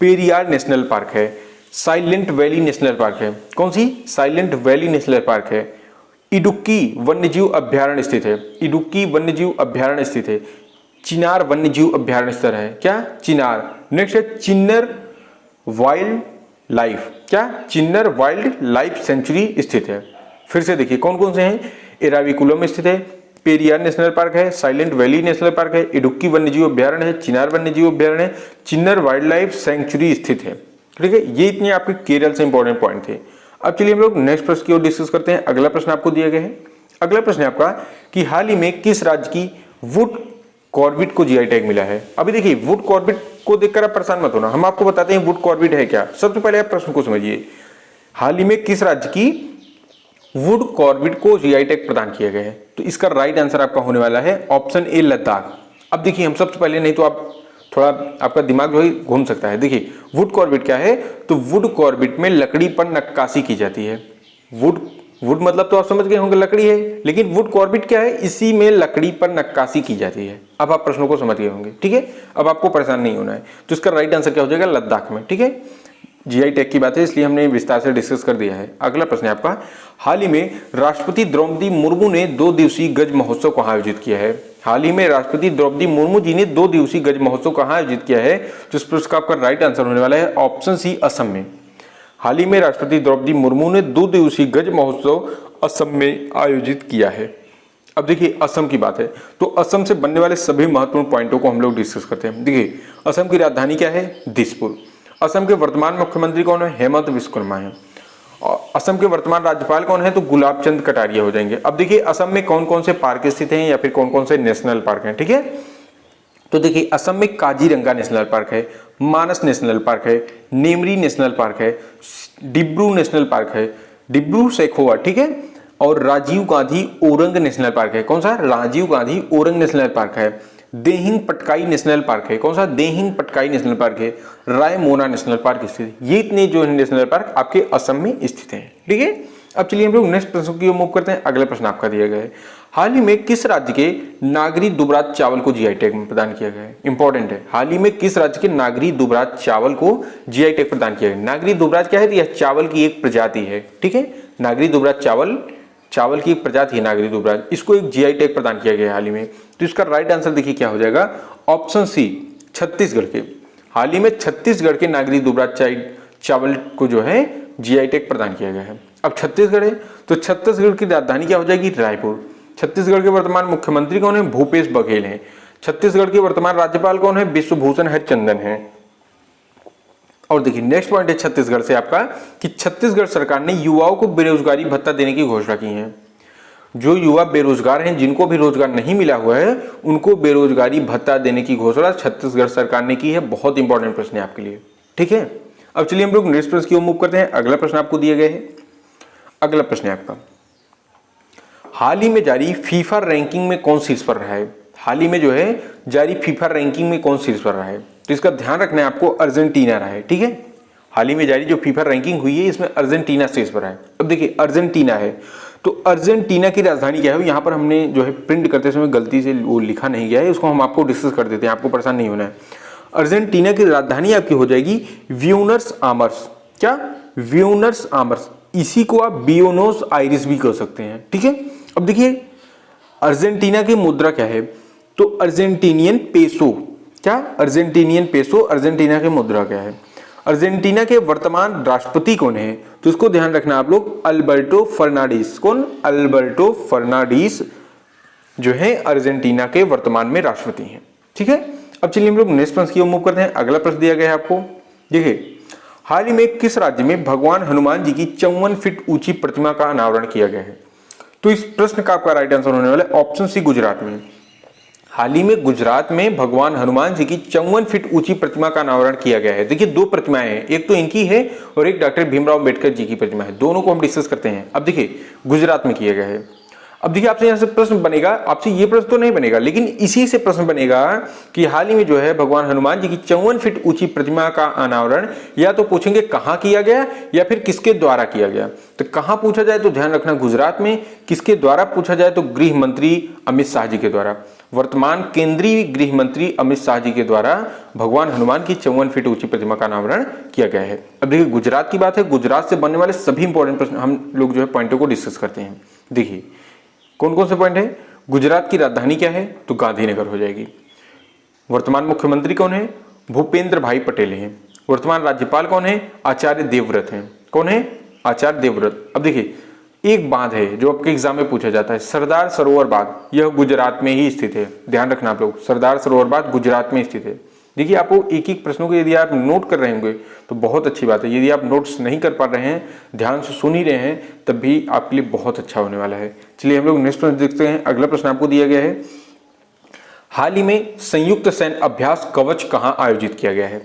पेरियार नेशनल पार्क है, साइलेंट वैली नेशनल पार्क है। कौन सी? साइलेंट वैली नेशनल पार्क है। इडुक्की वन्यजीव अभ्यारण्य स्थित है, इडुक्की वन्यजीव अभ्यारण्य स्थित है। चिनार वन्यजीव अभ्यारण्य स्थल है, क्या? चिनार। नेक्स्ट है चिन्नर वाइल्ड लाइफ, क्या? चिन्नर वाइल्ड लाइफ सेंचुरी स्थित है। फिर से देखिए कौन कौन से हैं, एराविकुलम स्थित है, पेरियार नेशनल पार्क है, साइलेंट वैली नेशनल पार्क है, इडुक्की वन्यजीव अभ्यारण्य है, चिनार वन्यजीव अभ्यारण्य है, चिन्नर वाइल्ड लाइफ सेंचुरी स्थित है। ठीक है, ये इतने आपके केरल से इंपॉर्टेंट पॉइंट थे। अब चलिए हम लोग नेक्स्ट प्रश्न की ओर डिस्कस करते हैं। अगला प्रश्न आपको दिया गया है। अगला प्रश्न है आपका कि हाल ही में किस राज्य की वुड कॉर्बिट को जीआई टैग मिला है? अभी देखिए वुड कॉर्बिट को देखकर आप परेशान मत होना, हम आपको बताते हैं वुड कॉर्बिट है क्या। सबसे पहले आप प्रश्न को समझिए, हाल ही में किस राज्य की वुड कॉर्बिट को जीआई टैग प्रदान किया गया है? तो इसका राइट आंसर आपका होने वाला है ऑप्शन ए लद्दाख। अब देखिए हम सबसे पहले, नहीं तो आप थोड़ा आपका दिमाग जो है घूम सकता है। देखिए वुड कॉर्बिट क्या है? तो वुड कॉर्बिट में लकड़ी पर नक्काशी की जाती है। वुड मतलब तो आप समझ गए होंगे लकड़ी है, लेकिन वुड कॉर्बिट क्या है? इसी में लकड़ी पर नक्काशी की जाती है। अब आप प्रश्नों को समझ गए होंगे। ठीक है, अब आपको परेशान नहीं होना है। तो इसका राइट आंसर क्या हो जाएगा? लद्दाख में। ठीक है, जीआई टैग की बात है इसलिए हमने विस्तार से डिस्कस कर दिया है। अगला प्रश्न है आपका, हाल ही में राष्ट्रपति द्रौपदी मुर्मू ने 2 दिवसीय गज महोत्सव कहाँ आयोजित किया है? हाल ही में राष्ट्रपति द्रौपदी मुर्मू जी ने 2 दिवसीय गज महोत्सव कहाँ आयोजित किया है? तो इस प्रश्न का आपका राइट आंसर होने वाला है ऑप्शन सी असम में। हाल ही में राष्ट्रपति द्रौपदी मुर्मू ने 2 दिवसीय गज महोत्सव असम में आयोजित किया है। अब देखिए असम की बात है तो असम से बनने वाले सभी महत्वपूर्ण पॉइंटों को हम लोग डिस्कस करते हैं। देखिए असम की राजधानी क्या है? दिसपुर। असम के वर्तमान मुख्यमंत्री कौन है? हेमंत विश्वकर्मा है। और असम के वर्तमान राज्यपाल कौन है? तो गुलाब चंद कटारिया हो जाएंगे। अब देखिए असम में कौन कौन से पार्क स्थित हैं या फिर कौन कौन से नेशनल पार्क हैं। ठीक है, तो देखिए असम में काजीरंगा नेशनल पार्क है, मानस नेशनल पार्क है, नेमरी नेशनल पार्क है, डिब्रू नेशनल पार्क है, डिब्रू सैखोवा। ठीक है, और राजीव गांधी ओरंग नेशनल पार्क है। कौन सा? राजीव गांधी ओरंग नेशनल पार्क है। देहिंग पटकाई नेशनल पार्क है। कौन सा? देहिंग पटकाई नेशनल पार्क है। रायमोना नेशनल पार्क स्थित है। ये इतने जो नेशनल पार्क आपके असम में स्थित हैं। ठीक है, अब चलिए हम लोग नेक्स्ट प्रश्न की ओर मूव करते हैं। अगला प्रश्न आपका दिया गया है, हाल ही में किस राज्य के नागरी दुबराज चावल को जीआई टैग में प्रदान किया गया है? इंपॉर्टेंट है, हाल ही में किस राज्य के नागरी दुबराज चावल को जीआई टैग प्रदान किया गया? नागरी दुबराज क्या है? तो यह चावल की एक प्रजाति है। ठीक है, नागरी दुबराज चावल की एक प्रजाति है नागरी दुबराज, इसको एक जीआई टैग प्रदान किया गया है हाल ही में। तो इसका राइट आंसर देखिए क्या हो जाएगा? ऑप्शन सी छत्तीसगढ़ के। हाल ही में छत्तीसगढ़ के नागरी दुबराज चावल को जो है जीआई टैग प्रदान किया गया है। अब छत्तीसगढ़ है, तो छत्तीसगढ़ की राजधानी क्या हो जाएगी? रायपुर। छत्तीसगढ़ के वर्तमान मुख्यमंत्री कौन है? भूपेश बघेल हैं। छत्तीसगढ़ के वर्तमान राज्यपाल कौन है? विश्वभूषण हरिचंदन है। और देखिए नेक्स्ट पॉइंट है छत्तीसगढ़ से आपका कि छत्तीसगढ़ सरकार ने युवाओं को बेरोजगारी भत्ता देने की घोषणा की है। जो युवा बेरोजगार हैं, जिनको भी रोजगार नहीं मिला हुआ है, उनको बेरोजगारी भत्ता देने की घोषणा छत्तीसगढ़ सरकार ने की है। बहुत इंपॉर्टेंट प्रश्न है आपके लिए, ठीक है। अब चलिए हम लोग नेक्स्ट प्रश्न की ओर मूव करते हैं। अगला प्रश्न आपको दिया गया है। अगला प्रश्न है आपका, हाल ही में जारी फीफा रैंकिंग में कौन शीर्ष पर रहा है? हाल ही में जो है जारी फीफा रैंकिंग में कौन शीर्ष पर रहा है? तो इसका ध्यान रखना है आपको, अर्जेंटीना रहा है, ठीक है। हाल ही में जारी जो फीफा रैंकिंग हुई है इसमें अर्जेंटीना शीर्ष पर है। अब देखिए अर्जेंटीना है, तो अर्जेंटीना की राजधानी क्या है? यहाँ पर हमने जो है प्रिंट करते समय गलती से वो लिखा नहीं गया है, उसको हम आपको डिस्कस कर देते हैं, आपको परेशान नहीं होना है। अर्जेंटीना की राजधानी आपकी हो जाएगी ब्यूनस आयर्स। क्या? Buenos Aires. इसी को आप ब्यूनोस आयरिस भी कह सकते हैं, ठीक है। अब देखिए अर्जेंटीना की मुद्रा क्या है? तो अर्जेंटीनियन पेसो। क्या? अर्जेंटीनियन पेसो अर्जेंटीना की मुद्रा क्या है? अर्जेंटीना के वर्तमान राष्ट्रपति कौन है? तो इसको ध्यान रखना आप लोग, अल्बर्टो फर्नांडिस। कौन? अल्बर्टो फर्नांडिस जो है अर्जेंटीना के वर्तमान में राष्ट्रपति हैं, ठीक है। अब चलिए हम लोग नेक्स्ट प्रश्न की ओर मूव करते हैं। अगला प्रश्न दिया गया है आपको, देखिए हाल ही में किस राज्य में भगवान हनुमान जी की 54 फीट ऊंची प्रतिमा का अनावरण किया गया है? तो इस प्रश्न का आपका राइट आंसर होने वाला है ऑप्शन सी, गुजरात में। हाल ही में गुजरात में भगवान हनुमान जी की 54 फीट ऊंची प्रतिमा का अनावरण किया गया है। देखिए दो प्रतिमाएं हैं, एक तो इनकी है और एक डॉक्टर भीमराव अंबेडकर जी की प्रतिमा है। दोनों को हम डिस्कस करते हैं। अब देखिए गुजरात में किया गया है। अब देखिए आपसे यहाँ से प्रश्न बनेगा, आपसे ये प्रश्न तो नहीं बनेगा, लेकिन इसी से प्रश्न बनेगा कि हाल ही में जो है भगवान हनुमान जी की 54 फीट ऊंची प्रतिमा का अनावरण या तो पूछेंगे कहाँ किया गया या फिर किसके द्वारा किया गया। तो कहाँ पूछा जाए तो ध्यान रखना गुजरात में, किसके द्वारा पूछा जाए तो गृह मंत्री अमित शाह जी के द्वारा। वर्तमान केंद्रीय गृह मंत्री अमित शाह जी के द्वारा भगवान हनुमान की 54 फीट ऊंची प्रतिमा का अनावरण किया गया है। अब देखिए गुजरात की बात है, गुजरात से बनने वाले सभी इंपॉर्टेंट प्रश्न हम लोग जो है पॉइंटों को डिस्कस करते हैं। देखिए कौन कौन से पॉइंट है? गुजरात की राजधानी क्या है? तो गांधीनगर हो जाएगी। वर्तमान मुख्यमंत्री कौन है? भूपेंद्र भाई पटेल हैं। वर्तमान राज्यपाल कौन है? आचार्य देवव्रत हैं। कौन है? आचार्य देवव्रत। अब देखिए एक बांध है जो आपके एग्जाम में पूछा जाता है, सरदार सरोवर बांध, यह गुजरात में ही स्थित है। ध्यान रखना आप लोग, सरदार सरोवर बांध गुजरात में स्थित है। देखिए आपको एक एक प्रश्नों को यदि आप नोट कर रहे होंगे तो बहुत अच्छी बात है। यदि आप नोट्स नहीं कर पा रहे हैं, ध्यान से सुन ही रहे हैं, तब भी आपके लिए बहुत अच्छा होने वाला है। चलिए हम लोग नेक्स्ट प्रश्न देखते हैं। अगला प्रश्न आपको दिया गया है, हाल ही में संयुक्त सैन्य अभ्यास कवच कहाँ आयोजित किया गया है?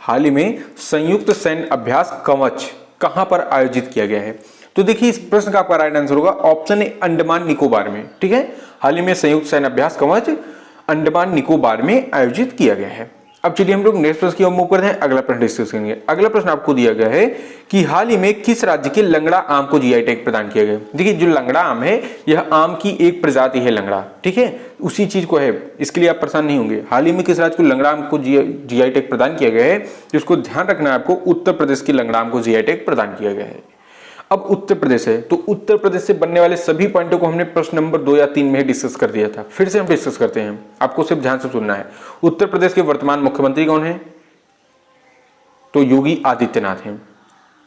हाल ही में संयुक्त सैन्य अभ्यास कवच कहाँ पर आयोजित किया गया है? तो देखिए इस प्रश्न का आपका राइट आंसर होगा ऑप्शन ए, अंडमान निकोबार में, ठीक है। हाल ही में संयुक्त सैन्य अभ्यास कवच अंडमान निकोबार में आयोजित किया गया है। अब चलिए हम लोग नेक्स्ट प्रश्न की ओर मूव करते हैं। अगला प्रश्न डिस्कस करेंगे। अगला प्रश्न आपको दिया गया है कि हाल ही में किस राज्य के लंगड़ा आम को जीआई टैग प्रदान किया गया? देखिए जो लंगड़ा आम है यह आम की एक प्रजाति है, लंगड़ा, ठीक है, उसी चीज को है, इसके लिए आप परेशान नहीं होंगे। हाल ही में किस राज्य को लंगड़ा आम को जीआई टैग प्रदान किया गया है? जिसको ध्यान रखना है आपको, उत्तर प्रदेश की लंगड़ा आम को जीआई टैग प्रदान किया गया है। अब उत्तर प्रदेश है, तो उत्तर प्रदेश से बनने वाले सभी पॉइंटों को हमने प्रश्न नंबर 2 या 3 में डिस्कस कर दिया था। फिर से हम डिस्कस करते हैं, आपको सिर्फ ध्यान से सुनना है। उत्तर प्रदेश के वर्तमान मुख्यमंत्री कौन है? तो योगी आदित्यनाथ हैं।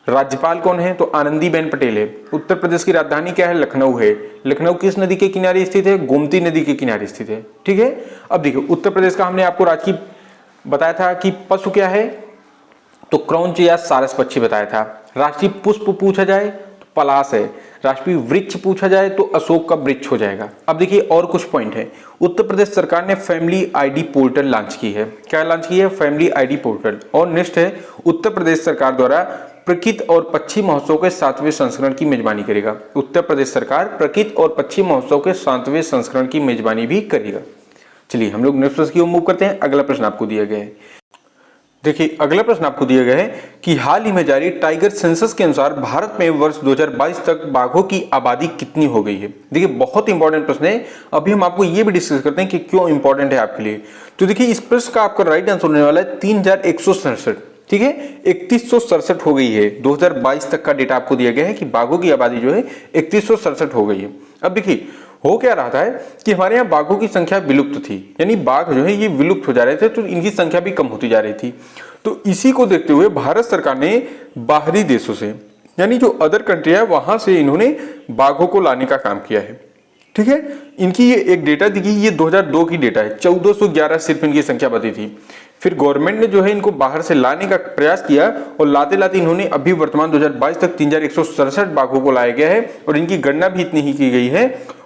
राज्यपाल कौन है? तो आनंदीबेन पटेल है। उत्तर प्रदेश की राजधानी क्या है? लखनऊ है। लखनऊ किस नदी के किनारे स्थित है? गोमती नदी के किनारे स्थित है, ठीक है। अब देखिए उत्तर प्रदेश का हमने आपको राजकीय बताया था कि पशु क्या है, तो क्रौंच या सारस पक्षी बताया था। राष्ट्रीय पुष्प पूछा जाए तो पलाश है। राष्ट्रीय वृक्ष पूछा जाए तो अशोक का वृक्ष हो जाएगा। अब देखिए और कुछ पॉइंट है। उत्तर प्रदेश सरकार ने फैमिली आईडी पोर्टल लॉन्च की है। क्या लॉन्च की है? Family ID portal. और नेक्स्ट है, उत्तर प्रदेश सरकार द्वारा प्रकृति और पक्षी महोत्सव के 7वें संस्करण की मेजबानी करेगा। उत्तर प्रदेश सरकार प्रकृति और पक्षी महोत्सव के 7वें संस्करण की मेजबानी भी करेगा। चलिए हम लोग नेक्स्ट प्रश्न की ओर मूव करते हैं। अगला प्रश्न आपको दिया गया है, देखिए अगला प्रश्न आपको दिया गया है कि हाल ही में जारी टाइगर सेंसस के अनुसार भारत में वर्ष 2022 तक बाघों की आबादी कितनी हो गई है? देखिए बहुत इंपॉर्टेंट प्रश्न है। अभी हम आपको ये भी डिस्कस करते हैं कि क्यों इंपॉर्टेंट है आपके लिए। तो देखिए इस प्रश्न का आपका राइट आंसर होने वाला है 3167, ठीक है, 3167 हो गई है। 2022 तक का डेटा आपको दिया गया है कि बाघों की आबादी जो है 3167 हो गई है। अब देखिए हो क्या रहा था कि हमारे यहाँ बाघों की संख्या विलुप्त थी, यानी बाघ जो है ये विलुप्त हो जा रहे थे, तो इनकी संख्या भी कम होती जा रही थी। तो इसी को देखते हुए भारत सरकार ने बाहरी देशों से, यानी जो अदर कंट्री है वहां से इन्होंने बाघों को लाने का काम किया है। ठीक है, इनकी ये एक डेटा दिखी, ये 2002 की डेटा है, 1411 सिर्फ इनकी संख्या बती थी। फिर गवर्नमेंट ने जो है इनको बाहर से लाने का प्रयास किया और लाते लाते इन्होंने अभी वर्तमान 2022 तक 3167 बाघों को लाया गया है और इनकी गणना भी इतनी ही की गई है।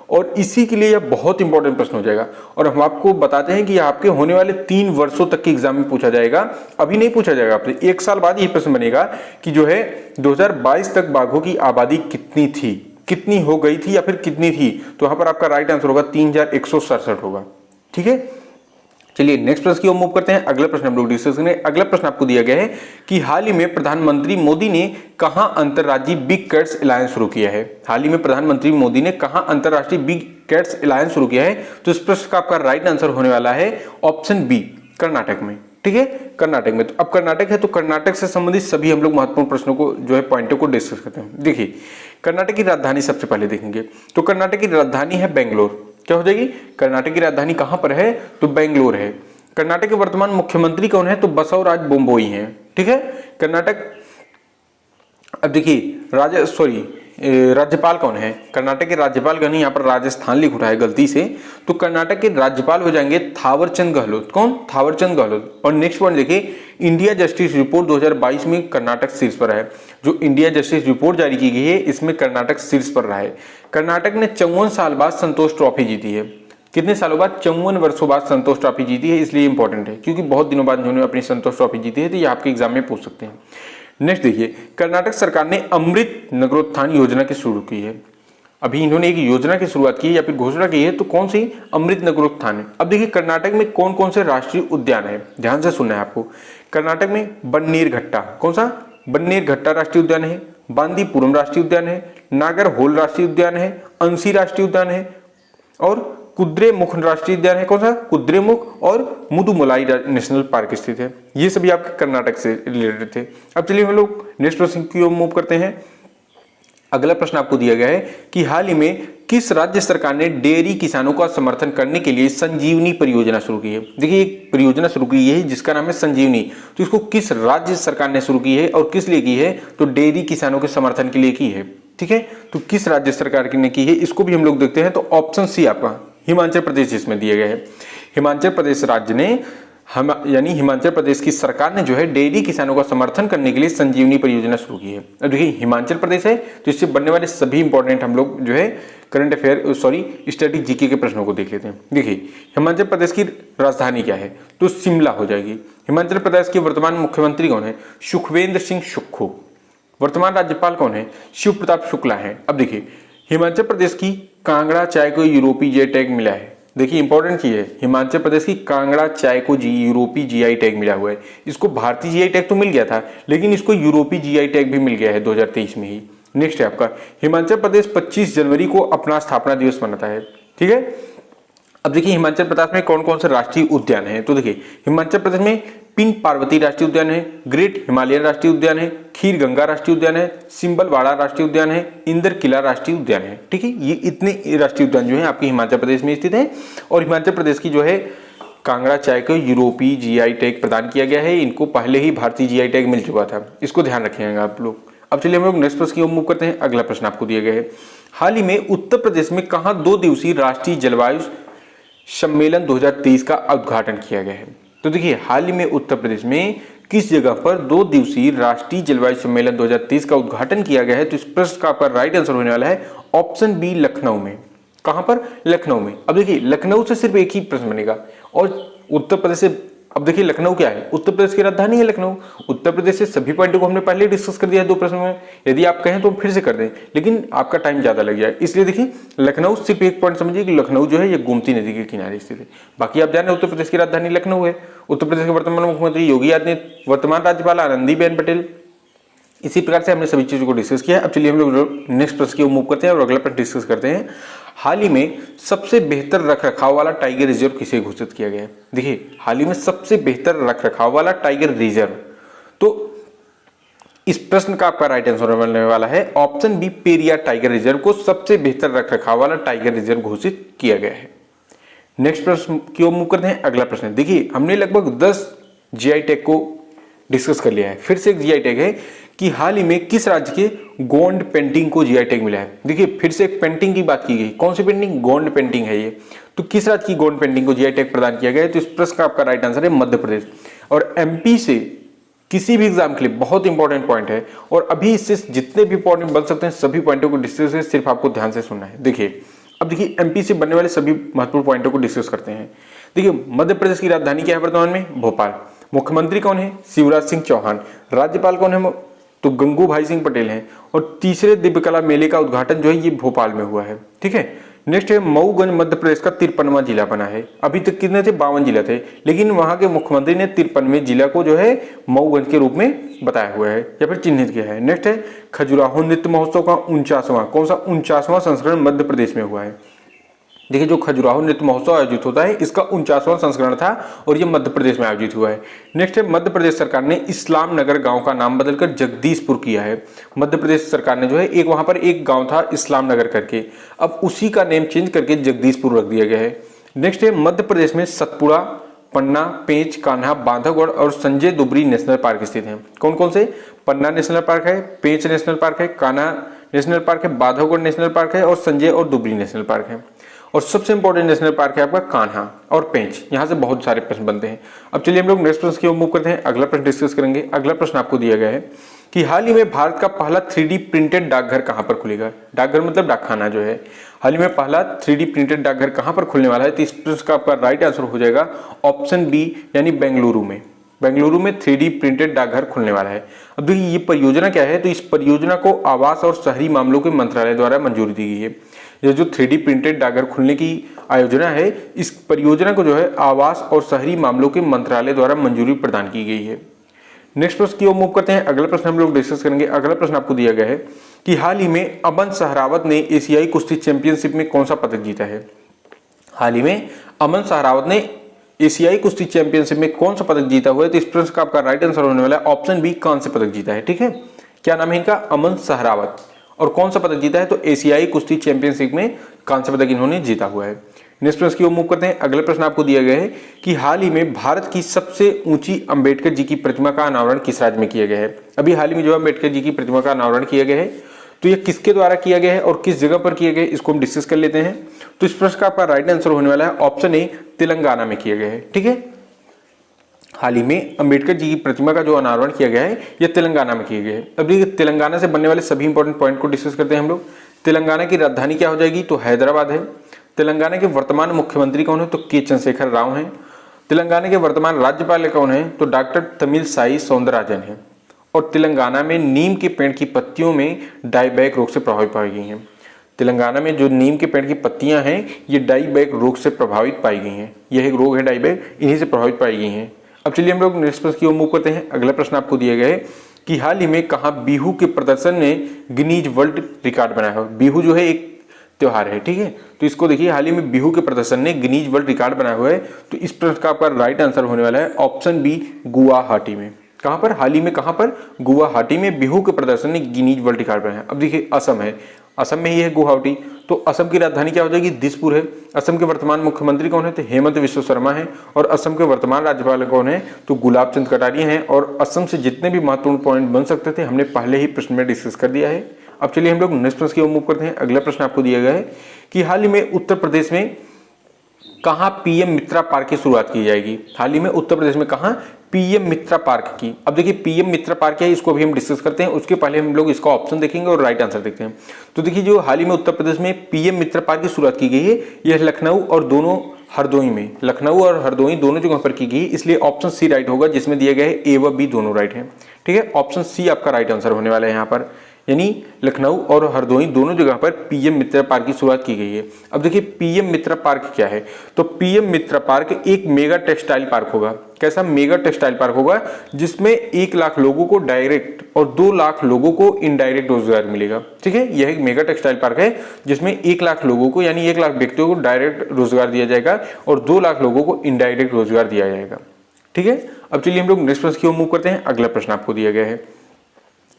और इसी के लिए यह बहुत इंपॉर्टेंट प्रश्न हो जाएगा और हम आपको बताते हैं कि आपके होने वाले 3 वर्षों तक के एग्जाम में पूछा जाएगा, अभी नहीं पूछा जाएगा आपसे, 1 साल बाद ये प्रश्न बनेगा कि जो है 2022 तक बाघों की आबादी कितनी थी, कितनी हो गई थी या फिर कितनी थी। तो वहां पर आपका राइट आंसर होगा 3167 होगा। ठीक है, चलिए नेक्स्ट प्रश्न की ओर मूव करते हैं। अगला प्रश्न हम लोग डिस्कस करेंगे। अगला प्रश्न आपको दिया गया है कि हाल ही में प्रधानमंत्री मोदी ने कहां अंतरराज्यीय बिग कैट्स अलायंस शुरू किया है। हाल ही में प्रधानमंत्री मोदी ने कहां अंतरराष्ट्रीय बिग कैट्स अलायंस शुरू किया है। तो इस प्रश्न का आपका राइट आंसर होने वाला है ऑप्शन बी, कर्नाटक में। ठीक है, कर्नाटक में। तो अब कर्नाटक है तो कर्नाटक से संबंधित सभी हम लोग महत्वपूर्ण प्रश्नों को जो है पॉइंटों को डिस्कस करते हैं। देखिए, कर्नाटक की राजधानी सबसे पहले देखेंगे तो कर्नाटक की राजधानी है बेंगलोर। क्या हो जाएगी, कर्नाटक की राजधानी कहां पर है तो बेंगलोर है। कर्नाटक के वर्तमान मुख्यमंत्री कौन है तो बसवराज बोम्बोई हैं। ठीक है, कर्नाटक, अब देखिए राज्यपाल कौन है, कर्नाटक के राज्यपाल कौन है, यहाँ पर राजस्थान लिख उठा है गलती से, तो कर्नाटक के राज्यपाल हो जाएंगे थावरचंद गहलोत। कौन, थावरचंद गहलोत। और नेक्स्ट पॉइंट देखिए, इंडिया जस्टिस रिपोर्ट 2022 में कर्नाटक शीर्ष पर है। जो इंडिया जस्टिस रिपोर्ट जारी की गई है इसमें कर्नाटक शीर्ष पर रहा है। कर्नाटक ने 54 साल बाद संतोष ट्रॉफी जीती है। कितने सालों बाद, 54 वर्षों बाद संतोष ट्रॉफी जीती है, इसलिए इंपॉर्टेंट है क्योंकि बहुत दिनों बाद उन्होंने अपनी संतोष ट्रॉफी जीती है, तो ये आपके एग्जाम में पूछ सकते हैं। नेक्स्ट देखिए, कर्नाटक सरकार ने अमृत नगरोत्थान योजना की शुरू की है। अभी इन्होंने एक योजना की शुरुआत की है या फिर घोषणा की है, तो कौन सी, अमृत नगरोत्थान है। अब देखिए कर्नाटक में कौन कौन से राष्ट्रीय उद्यान है, ध्यान से सुनना है आपको। कर्नाटक में बन्नेरघट्टा, कौन सा, बन्नेरघट्टा राष्ट्रीय उद्यान है, बांदीपुरम राष्ट्रीय उद्यान है, नागरहोल राष्ट्रीय उद्यान है, अंसी राष्ट्रीय उद्यान है और कुद्रेमुख राष्ट्रीय उद्यान है। कौन सा, कुद्रेमुख और मुदुमलाई नेशनल पार्क स्थित है। ये सभी आपके कर्नाटक से रिलेटेड थे। अब चलिए हम लोग नेक्स्ट प्रश्न की ओर मूव करते हैं। अगला प्रश्न आपको दिया गया है कि हाल ही में किस राज्य सरकार ने डेयरी किसानों का समर्थन करने के लिए संजीवनी परियोजना शुरू की है। देखिए एक परियोजना शुरू की है जिसका नाम है संजीवनी, तो इसको किस राज्य सरकार ने शुरू की है और किस लिए की है, तो डेयरी किसानों के समर्थन के लिए की है। ठीक है, तो किस राज्य सरकार ने की है इसको भी हम लोग देखते हैं। तो ऑप्शन सी आपका हिमाचल प्रदेश इसमें दिया गया है। हिमाचल प्रदेश राज्य ने यानी हिमाचल प्रदेश की सरकार ने जो है डेयरी किसानों का समर्थन करने के लिए संजीवनी परियोजना शुरू की है। अब देखिए हिमाचल प्रदेश है तो इससे बनने वाले सभी इंपॉर्टेंट हम लोग जो है करंट अफेयर स्टैटिक जीके के प्रश्नों को देख लेते हैं। देखिए हिमाचल प्रदेश की राजधानी क्या है, तो शिमला हो जाएगी। हिमाचल प्रदेश के वर्तमान मुख्यमंत्री कौन है, सुखविंदर सिंह सुक्खू। वर्तमान राज्यपाल कौन है, शिव प्रताप शुक्ला है। अब देखिए हिमाचल प्रदेश की कांगड़ा चाय को यूरोपीय जीआई टैग मिला है। देखिए इंपॉर्टेंट चीज है, हिमाचल प्रदेश की कांगड़ा चाय को यूरोपीय जीआई टैग मिला हुआ है। इसको भारतीय जीआई टैग तो मिल गया था लेकिन इसको यूरोपीय जीआई टैग भी मिल गया है 2023 में ही। नेक्स्ट है आपका हिमाचल प्रदेश 25 जनवरी को अपना स्थापना दिवस मनाता है। ठीक है, अब देखिए हिमाचल प्रदेश में कौन कौन से राष्ट्रीय उद्यान हैं, तो देखिए हिमाचल प्रदेश में पिन पार्वती राष्ट्रीय उद्यान है, ग्रेट हिमालयन राष्ट्रीय उद्यान है, खीर गंगा राष्ट्रीय उद्यान है, सिंबलवाड़ा राष्ट्रीय उद्यान है, इंदर किला राष्ट्रीय उद्यान है। ठीक है, ये इतने राष्ट्रीय उद्यान जो है आपके हिमाचल प्रदेश में स्थित है। और हिमाचल प्रदेश की जो है कांगड़ा चाय को यूरोपीय जीआई टैग प्रदान किया गया है। इनको पहले ही भारतीय जीआई टैग मिल चुका था, इसको ध्यान रखिएगा आप लोग। अब चलिए हम लोग नेक्स्ट प्रश्न की ओर मूव करते हैं। अगला प्रश्न आपको दिया गया है, हाल ही में उत्तर प्रदेश में कहां 2 दिवसीय राष्ट्रीय जलवायु सम्मेलन 2023 का उद्घाटन किया गया है। तो देखिए हाल ही में उत्तर प्रदेश में किस जगह पर 2 दिवसीय राष्ट्रीय जलवायु सम्मेलन 2023 का उद्घाटन किया गया है, तो इस प्रश्न का आपका राइट आंसर होने वाला है ऑप्शन बी, लखनऊ में। कहां पर, लखनऊ में। अब देखिए लखनऊ से सिर्फ एक ही प्रश्न बनेगा और उत्तर प्रदेश से, अब देखिए लखनऊ क्या है, उत्तर प्रदेश की राजधानी है लखनऊ। उत्तर प्रदेश से सभी पॉइंटों को हमने पहले डिस्कस कर दिया है 2 प्रश्नों में। यदि आप कहें तो फिर से कर दें लेकिन आपका टाइम ज्यादा लग जाए, इसलिए देखिए लखनऊ सिर्फ एक पॉइंट समझिए कि लखनऊ जो है ये गोमती नदी के किनारे स्थित है। बाकी आप जान रहे उत्तर प्रदेश की राजधानी लखनऊ है। उत्तर प्रदेश के वर्तमान मुख्यमंत्री योगी आदित्यनाथ, वर्तमान राज्यपाल आनंदीबेन पटेल। इसी प्रकार से हमने सभी चीजों को डिस्कस किया है। अब चलिए हम लोग नेक्स्ट प्रश्न की ओर मूव करते हैं और अगला प्रश्न डिस्कस करते हैं। हाल ही में सबसे बेहतर रखरखाव वाला टाइगर रिजर्व किसे घोषित किया गया है। देखिए हाल ही में सबसे बेहतर रखरखाव वाला टाइगर रिजर्व, तो इस प्रश्न का आपका राइट आंसर मिलने वाला है option B, Periyar tiger reserve को सबसे बेहतर रखरखाव वाला टाइगर रिजर्व घोषित किया गया है। नेक्स्ट प्रश्न की ओर मूव करते हैं। अगला प्रश्न देखिए हमने लगभग 10 जीआई टैग को डिस्कस कर लिया है। फिर से एक जीआई टैग है कि हाल ही में किस राज्य के गोंड पेंटिंग को जीआई टैग मिला है। देखिए फिर से एक पेंटिंग की बात की गई, कौन सी पेंटिंग? गोंड पेंटिंग है ये। तो किस राज्य की गोंड पेंटिंग को जीआई टैग प्रदान किया गया है? तो इस प्रश्न का आपका राइट आंसर है मध्य प्रदेश। और एमपी से किसी भी एग्जाम के लिए बहुत इंपॉर्टेंट पॉइंट है, और अभी इससे जितने भी पॉइंट बन सकते हैं सभी पॉइंटों को डिस्कस है, सिर्फ आपको ध्यान से सुनना है। देखिए अब देखिए एमपी से बनने वाले सभी महत्वपूर्ण पॉइंटों को डिस्कस करते हैं। देखिए मध्य प्रदेश की राजधानी क्या है वर्तमान में? भोपाल। मुख्यमंत्री कौन है? शिवराज सिंह चौहान। राज्यपाल कौन है? तो गंगू भाई सिंह पटेल हैं। और तीसरे दिव्य कला मेले का उद्घाटन जो है ये भोपाल में हुआ है। ठीक है, नेक्स्ट है मऊगंज मध्य प्रदेश का 53वां जिला बना है। अभी तक कितने थे? 52 जिला थे, लेकिन वहां के मुख्यमंत्री ने 53वें जिला को जो है मऊगंज के रूप में बताया हुआ है या फिर चिन्हित किया है। नेक्स्ट है खजुराहो नृत्य महोत्सव का 49वां, कौन सा? 49वां संस्करण मध्य प्रदेश में हुआ है। देखिए जो खजुराहो नृत्य महोत्सव आयोजित होता है इसका 49वां संस्करण था और ये मध्य प्रदेश में आयोजित हुआ है। नेक्स्ट है मध्य प्रदेश सरकार ने इस्लाम नगर गांव का नाम बदलकर जगदीशपुर किया है। मध्य प्रदेश सरकार ने जो है एक वहां पर एक गांव था इस्लाम नगर करके, अब उसी का नेम चेंज करके जगदीशपुर रख दिया गया है। नेक्स्ट है मध्य प्रदेश में सतपुड़ा, पन्ना, पेंच, कान्हा, बांधवगढ़ और संजय दुबरी नेशनल पार्क स्थित हैं। कौन कौन से? पन्ना नेशनल पार्क है, पेंच नेशनल पार्क है, कान्हा नेशनल पार्क है, बांधवगढ़ नेशनल पार्क है और संजय और दुबरी नेशनल पार्क है। और सबसे इंपॉर्टेंट नेशनल पार्क है आपका कान्हा और पेंच। यहाँ से बहुत सारे प्रश्न बनते हैं। अब चलिए हम लोग नेक्स्ट प्रश्न की ओर मूव करते हैं, अगला प्रश्न डिस्कस करेंगे। अगला प्रश्न आपको दिया गया है कि हाल ही में भारत का पहला 3D प्रिंटेड डाकघर कहाँ पर खुलेगा? डाकघर मतलब डाकखाना जो है, हाल ही में पहला 3D प्रिंटेड डाकघर कहाँ पर खुलने वाला है? तो इस प्रश्न का आपका राइट आंसर हो जाएगा ऑप्शन बी, यानी बेंगलुरु में। बेंगलुरु में 3D प्रिंटेड डाकघर खुलने वाला है। अब देखिए ये परियोजना क्या है? तो इस परियोजना को आवास और शहरी मामलों के मंत्रालय द्वारा मंजूरी दी गई है। ये जो 3D प्रिंटेड डाकघर खुलने की आयोजना है, इस परियोजना को जो है आवास और शहरी मामलों के मंत्रालय द्वारा मंजूरी प्रदान की गई है। नेक्स्ट प्रश्न की ओर मूव करते हैं। अगला प्रश्न हम लोग डिस्कस करेंगे। अगला प्रश्न आपको दिया गया है कि हाल ही में अमन सहरावत ने एशियाई कुश्ती चैंपियनशिप में कौन सा पदक जीता है? हाल ही में अमन सहरावत ने एशियाई कुश्ती चैंपियनशिप में कौन सा पदक जीता हुआ है? तो इस प्रश्न का आपका राइट आंसर होने वाला है ऑप्शन बी, कांस्य पदक जीता है। ठीक है, क्या नाम है इनका? अमन सहरावत। और कौन सा पदक जीता है? तो एशियाई कुश्ती चैंपियनशिप में कांस्य पदक इन्होंने जीता हुआ है। नेक्स्ट प्रश्न की ओर मूव करते हैं। अगला प्रश्न आपको दिया गया है कि हाल ही में भारत की सबसे ऊंची अंबेडकर जी की प्रतिमा का अनावरण किस राज्य में किया गया है? अभी हाल ही में जो अंबेडकर जी की प्रतिमा का अनावरण किया गया है, तो ये किसके द्वारा किया गया है और किस जगह पर किया गया है, इसको हम डिस्कस कर लेते हैं। तो इस प्रश्न का आपका राइट आंसर होने वाला है ऑप्शन ए, तेलंगाना में किया गया है। ठीक है, हाल ही में अंबेडकर जी की प्रतिमा का जो अनावरण किया गया है यह तेलंगाना में किया गया है। अब देखिए तेलंगाना से बनने वाले सभी इंपॉर्टेंट पॉइंट को डिस्कस करते हैं हम लोग। तेलंगाना की राजधानी क्या हो जाएगी? तो हैदराबाद है। तेलंगाना के वर्तमान मुख्यमंत्री कौन है? तो के चंद्रशेखर राव हैं। तेलंगाना के वर्तमान राज्यपाल कौन है? तो डॉक्टर तमिलसाई सौंदरराजन है। और तेलंगाना में नीम के पेड़ की पत्तियों में डायबैक रोग से प्रभावित पाई गई हैं। तेलंगाना में जो नीम के पेड़ की पत्तियां हैं ये डायबैक रोग से प्रभावित पाई गई हैं। यह एक रोग है डायबैक, इन्हीं से प्रभावित पाई गई हैं। अब चलिए हम लोग नेक्स्ट प्रश्न की ओर मूव करते हैं। अगला प्रश्न आपको दिया गया है कि हाल ही में कहाँ बिहू के प्रदर्शन ने गिनीज वर्ल्ड रिकॉर्ड बनाया है? बिहू जो है एक त्योहार है। ठीक है, तो इसको देखिए हाल ही में बिहू के प्रदर्शन ने गिनीज वर्ल्ड रिकॉर्ड बनाया हुआ है। तो इस प्रश्न का आपका राइट आंसर होने वाला है ऑप्शन बी, गुवाहाटी में। कहां पर? हाल ही में कहां पर? गुवाहाटी में बिहू के प्रदर्शन ने गिनीज वर्ल्ड रिकॉर्ड बनाया। अब देखिए असम है, असम में ही है गुवाहाटी, तो असम की राजधानी क्या हो जाएगी? दिसपुर है। असम के वर्तमान मुख्यमंत्री कौन है? तो हेमंत विश्व शर्मा है। और असम के वर्तमान राज्यपाल कौन है? तो गुलाब चंद कटारिया हैं। और असम से जितने भी महत्वपूर्ण पॉइंट बन सकते थे हमने पहले ही प्रश्न में डिस्कस कर दिया है। अब चलिए हम लोग नेक्स्ट प्रश्न की ओर मूव करते हैं। अगला प्रश्न आपको दिया गया है कि हाल ही में उत्तर प्रदेश में कहां पीएम मित्रा पार्क की शुरुआत की जाएगी? हाल ही में उत्तर प्रदेश में कहां पीएम मित्रा पार्क की? अब देखिए पीएम मित्रा पार्क है, इसको भी हम डिस्कस करते हैं। उसके पहले हम लोग इसका ऑप्शन देखेंगे और राइट आंसर देखते हैं। तो देखिए जो हाल ही में उत्तर प्रदेश में पीएम मित्रा पार्क की शुरुआत की गई है यह लखनऊ और दोनों हरदोई में, लखनऊ और हरदोई दोनों जगह पर की गई, इसलिए ऑप्शन सी राइट होगा, जिसमें दिया गया है ए व बी दोनों राइट है। ठीक है, ऑप्शन सी आपका राइट आंसर होने वाला है यहाँ पर, यानी लखनऊ और हरदोई दोनों जगह पर पीएम मित्रा पार्क की शुरुआत की गई है। अब देखिए पीएम मित्रा पार्क क्या है? तो पीएम मित्रा पार्क एक मेगा टेक्सटाइल पार्क होगा। कैसा? मेगा टेक्सटाइल पार्क होगा, जिसमें 1 लाख लोगों को डायरेक्ट और 2 लाख लोगों को इनडायरेक्ट रोजगार मिलेगा। ठीक है, यह एक मेगा टेक्सटाइल पार्क है जिसमें 1 लाख लोगों को यानी 1 लाख व्यक्तियों को डायरेक्ट रोजगार दिया जाएगा और 2 लाख लोगों को इनडायरेक्ट रोजगार दिया जाएगा। ठीक है, अब चलिए हम लोग नेक्स्ट प्रश्न की ओर मूव करते हैं। अगला प्रश्न आपको दिया गया है,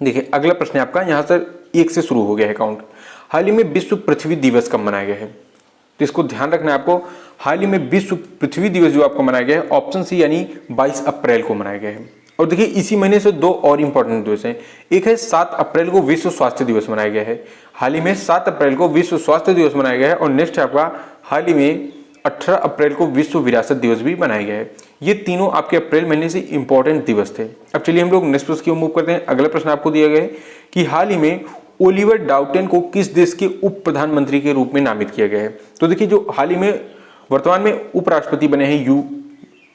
देखिए अगला प्रश्न आपका यहाँ से 1 से शुरू हो गया है काउंट। हाल ही में विश्व पृथ्वी दिवस कब मनाया गया है? तो इसको ध्यान रखना है आपको। हाल ही में विश्व पृथ्वी दिवस जो आपको मनाया गया है ऑप्शन सी यानी 22 अप्रैल को मनाया गया है। और देखिए इसी महीने से दो और इंपॉर्टेंट दिवस हैं। एक है 7 अप्रैल को विश्व स्वास्थ्य दिवस मनाया गया है, हाल ही में 7 अप्रैल को विश्व स्वास्थ्य दिवस मनाया गया है। और नेक्स्ट है आपका हाल ही में 18 अप्रैल को विश्व विरासत दिवस भी मनाया गया है। ये तीनों आपके अप्रैल महीने से इंपॉर्टेंट दिवस थे। अब चलिए हम लोग नेक्स्ट प्रश्न की ओर मूव करते हैं। अगला प्रश्न आपको दिया गया है कि हाल ही में ओलिवर डाउटेन को किस देश के उप प्रधानमंत्री के रूप में नामित किया गया है। तो देखिए जो हाल ही में वर्तमान में उपराष्ट्रपति बने हैं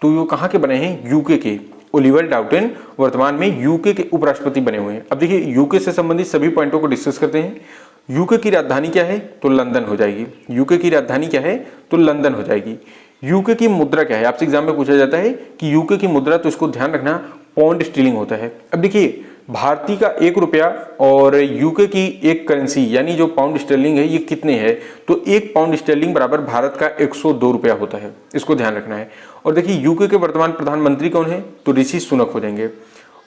तो कहाँ के बने हैं, यूके के। ओलिवर डाउटेन वर्तमान में यूके के उपराष्ट्रपति बने हुए हैं। अब देखिए यूके से संबंधित सभी पॉइंटों को डिस्कस करते हैं। यूके की राजधानी क्या है, तो लंदन हो जाएगी। यूके की राजधानी क्या है, तो लंदन हो जाएगी। यूके की मुद्रा क्या है, आपसे एग्जाम में पूछा जाता है कि यूके की मुद्रा, तो इसको ध्यान रखना पाउंड स्टर्लिंग होता है। अब देखिए भारतीय का 1 रुपया और यूके की एक करेंसी यानी जो पाउंड स्टर्लिंग है ये कितने है, तो 1 पाउंड स्टर्लिंग बराबर भारत का 102 रुपया होता है, इसको ध्यान रखना है। और देखिए यूके के वर्तमान प्रधानमंत्री कौन है, तो ऋषि सुनक हो जाएंगे।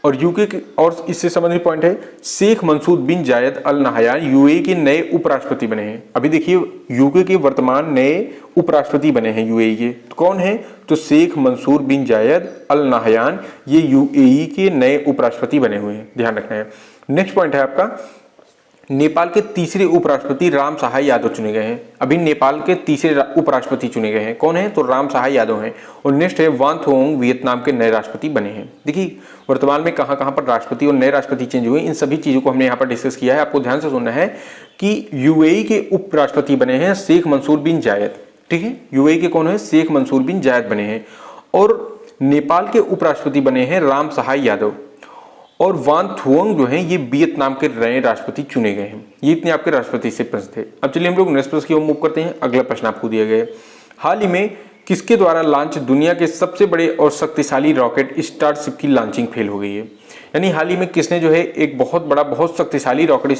और यूके के और इससे संबंधित पॉइंट है शेख मंसूर बिन जायद अल नहयान यूएई के नए उपराष्ट्रपति बने हैं। अभी देखिए यूके के वर्तमान नए उपराष्ट्रपति बने हैं यूएई के, तो कौन है, तो शेख मंसूर बिन जायद अल नहयान, ये यूएई के नए उपराष्ट्रपति बने हुए हैं, ध्यान रखना है। नेक्स्ट पॉइंट है आपका नेपाल के तीसरे उपराष्ट्रपति राम सहाय यादव चुने गए हैं। अभी नेपाल के तीसरे उपराष्ट्रपति चुने गए हैं, कौन है, तो राम सहाय यादव हैं। और नेक्स्ट है वान थोंग वियतनाम के नए राष्ट्रपति बने हैं। देखिए वर्तमान में कहां कहां पर राष्ट्रपति और नए राष्ट्रपति चेंज हुए, इन सभी चीजों को हमने यहाँ पर डिस्कस किया है। आपको ध्यान से सुनना है कि यूएई के उपराष्ट्रपति बने हैं शेख मंसूर बिन जायद, ठीक है, यूएई के कौन है, शेख मंसूर बिन जायद बने हैं। और नेपाल के उपराष्ट्रपति बने हैं राम सहाय यादव। और वान थुओंग जो हैं ये वियतनाम के नए राष्ट्रपति चुने गए हैं। ये इतने आपके राष्ट्रपति से प्रश्न थे। अब चलिए हम लोग नेक्स्ट प्रश्न की ओर मूव करते हैं। अगला प्रश्न आपको दिया गया है, हाल ही में किसके द्वारा लॉन्च दुनिया के सबसे बड़े और शक्तिशाली रॉकेट स्टारशिप की लॉन्चिंग फेल हो गई है। यानी हाल ही में किसने जो है एक बहुत बड़ा बहुत शक्तिशाली रॉकेट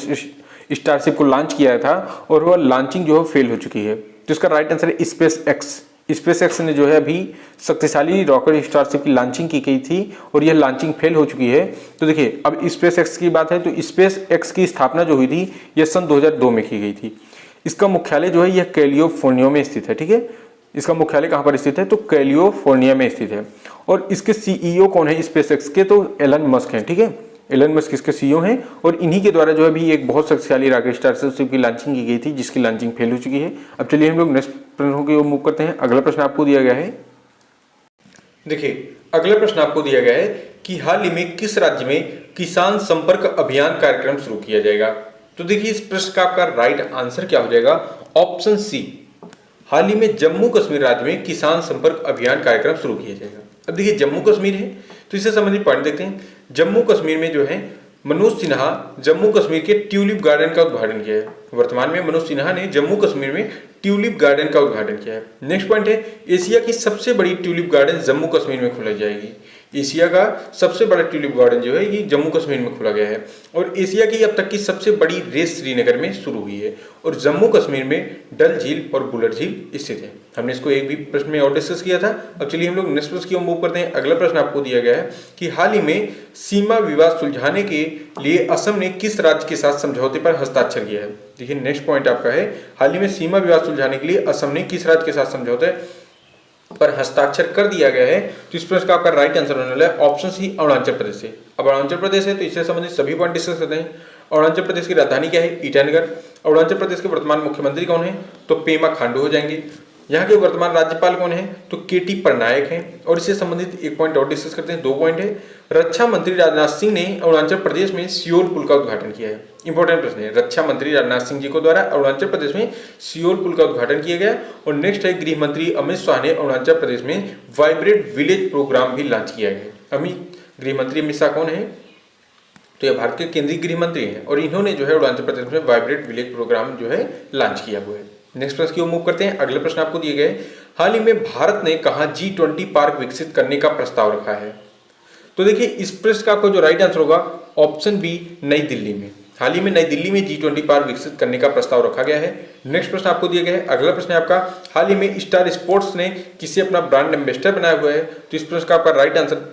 स्टारशिप को लॉन्च किया था और वह लॉन्चिंग जो है फेल हो चुकी है। तो इसका राइट आंसर है स्पेस एक्स। स्पेस एक्स ने जो है अभी शक्तिशाली रॉकेट स्टारशिप की लॉन्चिंग की गई थी और यह लॉन्चिंग फेल हो चुकी है। तो देखिए अब स्पेस एक्स की बात है तो स्पेस एक्स की स्थापना जो हुई थी यह सन 2002 में की गई थी। इसका मुख्यालय जो है यह कैलिफोर्निया में स्थित है, ठीक है। इसका मुख्यालय कहाँ पर स्थित है, तो कैलिफोर्निया में स्थित है। और इसके सीईओ कौन है स्पेस एक्स के, तो एलन मस्क हैं, ठीक है। एलन मस्क इसके सीईओ हैं और इन्हीं के द्वारा जो है भी एक बहुत शक्तिशाली रॉकेट स्टारशिप की लॉन्चिंग की गई थी जिसकी लॉन्चिंग फेल हो चुकी है। अब चलिए हम लोग नेक्स्ट प्रश्न की ओर मूव करते हैं। अगला प्रश्न आपको दिया गया है, देखिए अगला प्रश्न आपको दिया गया है कि हाल ही में किस राज्य में किसान संपर्क अभियान कार्यक्रम शुरू किया जाएगा। तो देखिए इस प्रश्न का आपका राइट आंसर क्या हो जाएगा, ऑप्शन सी, हाल ही में जम्मू कश्मीर राज्य में किसान संपर्क अभियान कार्यक्रम शुरू किया जाएगा। अब देखिए जम्मू कश्मीर है तो इससे संबंधित पॉइंट देखते हैं। जम्मू कश्मीर में जो है मनोज सिन्हा जम्मू कश्मीर के ट्यूलिप गार्डन का उद्घाटन किया है। वर्तमान में मनोज सिन्हा ने जम्मू कश्मीर में ट्यूलिप गार्डन का उद्घाटन किया है। नेक्स्ट पॉइंट है एशिया की सबसे बड़ी ट्यूलिप गार्डन जम्मू कश्मीर में खोला जाएगी। एशिया का सबसे बड़ा ट्यूलिप गार्डन जो है ये जम्मू कश्मीर में खोला गया है और एशिया की अब तक की सबसे बड़ी रेस श्रीनगर में शुरू हुई है और जम्मू कश्मीर में डल झील और बुलर झील स्थित है। हमने इसको एक भी प्रश्न में और डिस्कस किया था। अब चलिए हम लोग नेक्स्ट प्रश्न की ओर मूव करते हैं। अगला प्रश्न आपको दिया गया है कि हाल ही में सीमा विवाद सुलझाने के लिए असम ने किस राज्य के साथ समझौते पर हस्ताक्षर किया है। देखिए नेक्स्ट पॉइंट आपका है हाल ही में सीमा विवाद सुलझाने के लिए असम ने किस राज्य के साथ समझौते पर हस्ताक्षर कर दिया गया है। तो इस प्रश्न का आपका राइट आंसर होने वाला है ऑप्शन सी, अरुणाचल प्रदेश से। अब अरुणाचल प्रदेश है तो इससे संबंधित सभी पॉइंट डिस्कस करते हैं। अरुणाचल प्रदेश की राजधानी क्या है, ईटानगर। अरुणाचल प्रदेश के वर्तमान मुख्यमंत्री कौन है, तो पेमा खांडू हो जाएंगे। यहाँ के वर्तमान राज्यपाल कौन है, तो केटी पटनायक हैं। और इससे संबंधित एक पॉइंट और डिस्कस करते हैं, 2 पॉइंट है। रक्षा मंत्री राजनाथ सिंह ने अरुणाचल प्रदेश में सियोल पुल का उद्घाटन किया है। इंपॉर्टेंट प्रश्न है, रक्षा मंत्री राजनाथ सिंह जी को द्वारा अरुणाचल प्रदेश में सियोल पुल का उद्घाटन किया गया। और नेक्स्ट है गृह मंत्री अमित शाह ने अरुणाचल प्रदेश में वाइब्रेंट विलेज प्रोग्राम भी लॉन्च किया है। गृह मंत्री अमित शाह कौन है, तो यह भारत के केंद्रीय गृह मंत्री हैं और इन्होंने जो है अरुणाचल प्रदेश में वाइब्रेंट विलेज प्रोग्राम जो है लॉन्च किया हुआ है। नेक्स्ट प्रश्न की ओर मूव करते हैं। अगले प्रश्न आपको दिए गए, हाल ही में भारत ने कहा G20 पार्क विकसित करने का प्रस्ताव रखा है। तो देखिए इस प्रश्न का आपको जो राइट आंसर होगा ऑप्शन बी, नई दिल्ली में। हाल ही में नई दिल्ली में G20 पार्क विकसित करने का प्रस्ताव रखा गया है। नेक्स्ट प्रश्न आपको दिया गया है। अगला प्रश्न है आपका, हाल ही में स्टार स्पोर्ट्स ने किसे अपना ब्रांड एम्बेसडर बनाया हुआ है। तो इस प्रश्न का आपका राइट आंसर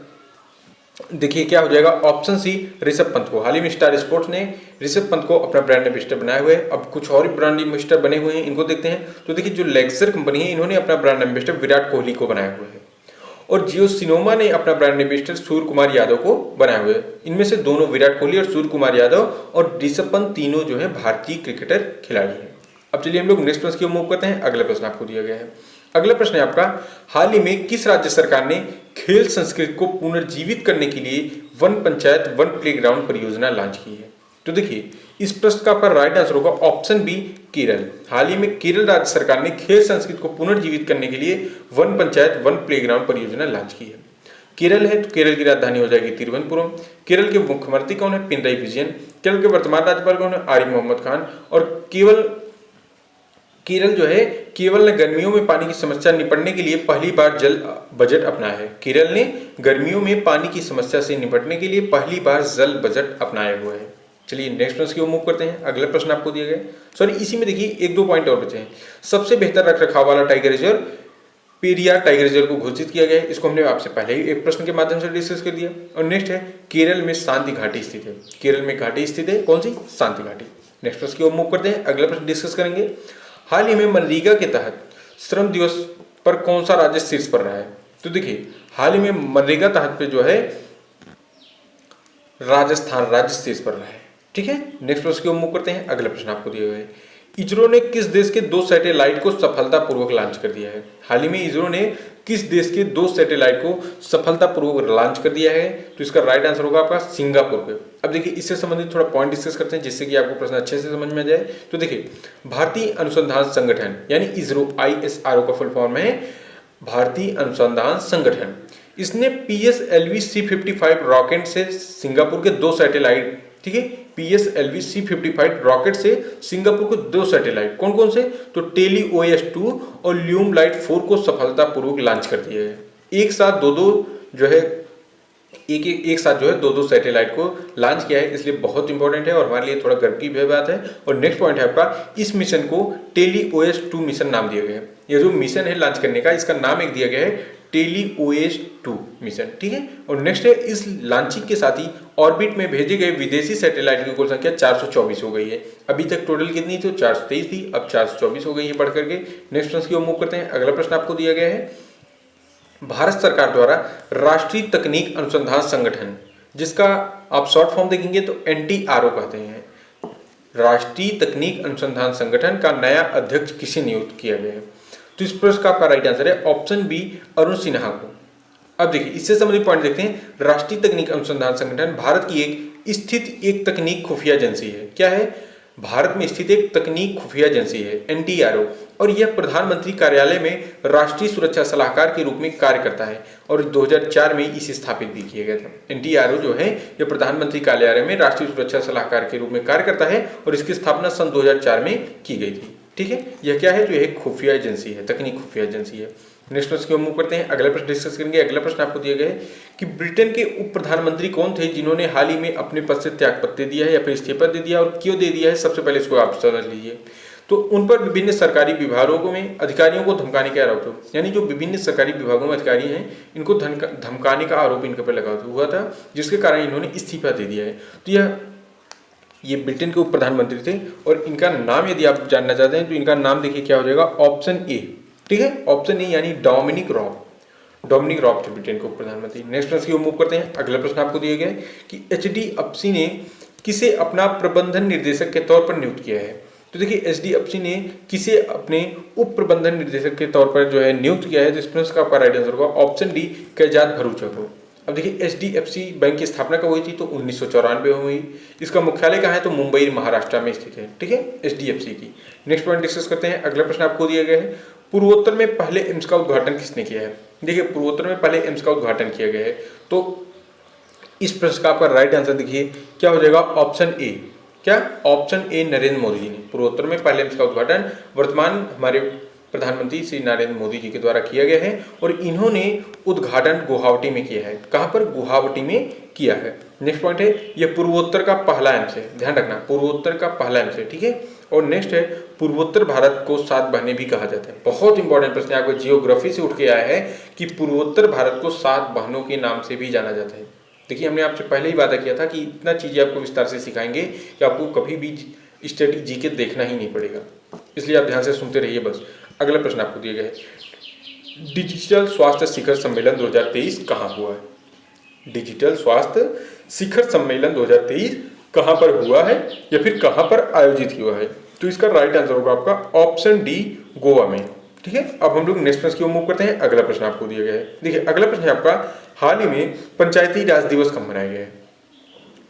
देखिए क्या हो जाएगा, ऑप्शन सी, ऋषभ पंत को। हाल ही में स्टार स्पोर्ट्स ने ऋषभ पंत को अपना ब्रांड एम्बेसडर बनाए हुए हैं। अब कुछ और ब्रांड एम्बेसडर बने हुए हैं, इनको देखते हैं। तो देखिए जो लेक्सर कंपनी है इन्होंने अपना ब्रांड एम्बेसडर विराट कोहली को बनाया हुआ है। और जियो सिनेमा ने अपना ब्रांड एम्बेसडर सूर्य कुमार यादव को बनाए हुए। इनमें से दोनों विराट कोहली और सूर्य कुमार यादव और ऋषभ पंत तीनों जो है भारतीय क्रिकेटर खिलाड़ी हैं। अब चलिए हम लोग नेक्स्ट प्रश्न की ओर मूव करते हैं। अगला प्रश्न आपको दिया गया है। अगला प्रश्न है आपका, हाल ही में किस राज्य सरकार ने खेल संस्कृति को पुनर्जीवित करने के लिए वन पंचायत वन प्लेग्राउंड परियोजना लॉन्च की है? तो देखिए इस प्रश्न का आपका राइट आंसर होगा ऑप्शन बी, केरल। हाल ही में केरल राज्य सरकार ने खेल संस्कृति को पुनर्जीवित करने के लिए वन पंचायत वन प्लेग्राउंड परियोजना लॉन्च की है। केरल है तो केरल की राजधानी हो जाएगी तिरुवनंतपुरम। केरल के मुख्यमंत्री कौन है? पिनराई विजयन। केरल के वर्तमान राज्यपाल कौन है? आरिफ मोहम्मद खान। और केरल जो है केवल ने गर्मियों में पानी की समस्या निपटने के लिए पहली बार जल बजट अपनाया है। केरल ने गर्मियों में पानी की समस्या से निपटने के लिए पहली बार जल बजट अपनाए हुए है। चलिए नेक्स्ट प्रश्न की ओर मूव करते हैं। अगला प्रश्न आपको दिया गया, सॉरी इसी में देखिए एक दो पॉइंट और बचे हैं। सबसे बेहतर रखरखाव वाला tiger reserve Periyar tiger reserve को घोषित किया गया है। इसको हमने आपसे पहले ही एक प्रश्न के माध्यम से डिस्कस कर दिया। और नेक्स्ट है केरल में शांति घाटी स्थित है। केरल में घाटी स्थित है, कौन सी? शांति घाटी। नेक्स्ट प्रश्न की ओर मूव करते हैं। अगला प्रश्न डिस्कस करेंगे, हाल ही में मनरेगा के तहत श्रम दिवस पर कौन सा राज्य शीर्ष पर रहा है? तो देखिए हाल ही में मनरेगा तहत पे जो है राजस्थान राज्य शीर्ष पर रहा है। ठीक है, नेक्स्ट प्रश्न की ओर मूव करते हैं। अगला प्रश्न आपको दिया हुआ है, इसरो ने किस देश के 2 सैटेलाइट को सफलतापूर्वक लॉन्च कर दिया है? हाल ही में इसरो ने किस देश के 2 सैटेलाइट को सफलतापूर्वक लॉन्च कर दिया है? तो इसका राइट आंसर होगा आपका सिंगापुर पे। अब देखिए इससे संबंधित थोड़ा पॉइंट डिस्कस करते हैं जिससे कि आपको प्रश्न अच्छे से समझ में आ जाए। तो देखिए भारतीय अनुसंधान संगठन यानी इसरो ISRO का फुल फॉर्म है भारतीय अनुसंधान संगठन। इसने PSLV C55 रॉकेट से सिंगापुर के 2 सैटेलाइट, ठीक है, PSLV C55 रॉकेट से सिंगापुर को 2 सैटेलाइट कौन कौन से? तो TeleOS-2 और ल्यूम लाइट 4 को सफलतापूर्वक लॉन्च कर दिया है। एक साथ दो जो है एक साथ जो है 2 सैटेलाइट को लॉन्च किया है, इसलिए बहुत इंपॉर्टेंट है और हमारे लिए थोड़ा गर्व की बात है। और नेक्स्ट पॉइंट है आपका, इस मिशन को TeleOS-2 मिशन नाम दिया गया है। ये जो मिशन है लॉन्च करने का, इसका नाम एक दिया गया है TeleOS-2 मिशन। ठीक है, और नेक्स्ट है इस लॉन्चिंग के साथ ही ऑर्बिट में भेजे गए विदेशी सैटेलाइट की कुल संख्या 424 हो गई है। अभी तक टोटल कितनी थी? 423 थी, अब 424 हो गई है बढ़ करके। नेक्स्ट प्रश्न की ओर मूव करते हैं। अगला प्रश्न आपको दिया गया है, भारत सरकार द्वारा राष्ट्रीय तकनीक अनुसंधान संगठन, जिसका आप शॉर्ट फॉर्म देखेंगे तो NTRO कहते हैं, राष्ट्रीय तकनीक अनुसंधान संगठन का नया अध्यक्ष किसे नियुक्त किया गया है? तो इस प्रश्न का आपका राइट आंसर है ऑप्शन बी, अरुण सिन्हा को। अब देखिए इससे संबंधित पॉइंट देखते हैं। राष्ट्रीय तकनीक अनुसंधान संगठन भारत की एक तकनीक खुफिया एजेंसी है। क्या है? भारत में स्थित एक तकनीक खुफिया एजेंसी है NTRO, और यह प्रधानमंत्री कार्यालय में राष्ट्रीय सुरक्षा सलाहकार के रूप में कार्य करता है और 2004 में इसे स्थापित भी किया गया था। NTRO जो है यह प्रधानमंत्री कार्यालय में राष्ट्रीय सुरक्षा सलाहकार के रूप में कार्य करता है और इसकी स्थापना सन 2004 में की गई थी। ठीक है, यह क्या है? तो यह खुफिया एजेंसी है, तकनीक खुफिया एजेंसी है। नेक्स्ट प्रश्न की ओर मूव करते हैं। अगला प्रश्न डिस्कस करेंगे। अगला प्रश्न आपको दिया गया है कि ब्रिटेन के उप प्रधानमंत्री कौन थे जिन्होंने हाल ही में अपने पद से त्यागपत्र दिया है या फिर इस्तीफा दे दिया, और क्यों दे दिया है? सबसे पहले इसको आप समझ लीजिए। तो उन पर विभिन्न सरकारी विभागों में अधिकारियों को धमकाने का आरोप था, यानी जो विभिन्न सरकारी विभागों में अधिकारी हैं इनको धमकाने का आरोप इनके पर लगा हुआ था, जिसके कारण इन्होंने इस्तीफा दे दिया है। तो ये ब्रिटेन के उप प्रधानमंत्री थे और इनका नाम यदि आप जानना चाहते हैं तो इनका नाम देखिए क्या हो जाएगा, ऑप्शन ए। ठीक है, ऑप्शन ए यानी डोमिनिक रॉब थे ब्रिटेन के उप प्रधानमंत्री। नेक्स्ट प्रश्न की ओर मूव करते हैं। अगला प्रश्न आपको दिया गया है कि HDFC ने किसे अपना प्रबंधन निर्देशक के तौर पर नियुक्त किया है? तो देखिए HDFC ने किसे अपने उप प्रबंधन निर्देशक के तौर पर जो है नियुक्त किया है? तो इस प्रश्न का आपका राइट आंसर होगा ऑप्शन डी, कैजात भरूचा को। अब देखिए HDFC बैंक की स्थापना कब हुई थी? तो 1994 में हुई। इसका मुख्यालय कहाँ है? तो मुंबई महाराष्ट्र में स्थित है। ठीक है, HDFC की। नेक्स्ट पॉइंट डिस्कस करते हैं। अगला प्रश्न आपको दिया गया है, पूर्वोत्तर में पहले एम्स का उद्घाटन किसने किया है? देखिए पूर्वोत्तर में पहले एम्स का उद्घाटन किया गया है, तो इस प्रश्न का आपका राइट आंसर देखिए क्या हो जाएगा, ऑप्शन ए। क्या? ऑप्शन ए, नरेंद्र मोदी जी ने पूर्वोत्तर में पहले एम्स का उद्घाटन वर्तमान हमारे प्रधानमंत्री श्री नरेंद्र मोदी जी के द्वारा किया गया है और इन्होंने उद्घाटन गुवाहाटी में किया है। कहां पर? गुवाहाटी में किया है। नेक्स्ट पॉइंट है, यह पूर्वोत्तर का पहला एम्स है, ध्यान रखना, पूर्वोत्तर का पहला एम्स है। ठीक है, और नेक्स्ट है, पूर्वोत्तर भारत को 7 बहनें भी कहा जाता है। बहुत इंपॉर्टेंट प्रश्न आपको जियोग्राफी से उठ के आया है कि पूर्वोत्तर भारत को 7 बहनों के नाम से भी जाना जाता है। देखिए हमने आपसे पहले ही वादा किया था कि इतना चीजें आपको विस्तार से सिखाएंगे कि आपको कभी भी स्टडी जीके देखना ही नहीं पड़ेगा, इसलिए आप ध्यान से सुनते रहिए बस। अगला प्रश्न आपको दिया गया है, डिजिटल स्वास्थ्य शिखर सम्मेलन 2023 कहाँ हुआ है? डिजिटल स्वास्थ्य शिखर सम्मेलन 2023 कहाँ पर हुआ है या फिर कहाँ पर आयोजित हुआ है? तो इसका राइट आंसर होगा आपका ऑप्शन डी, गोवा में। ठीक है, अब हम लोग नेक्स्ट प्रश्न की ओर मूव करते हैं। अगला प्रश्न आपको दिया गया है। देखिए अगला प्रश्न है आपका, हाल ही में पंचायती राज दिवस कब मनाया गया है?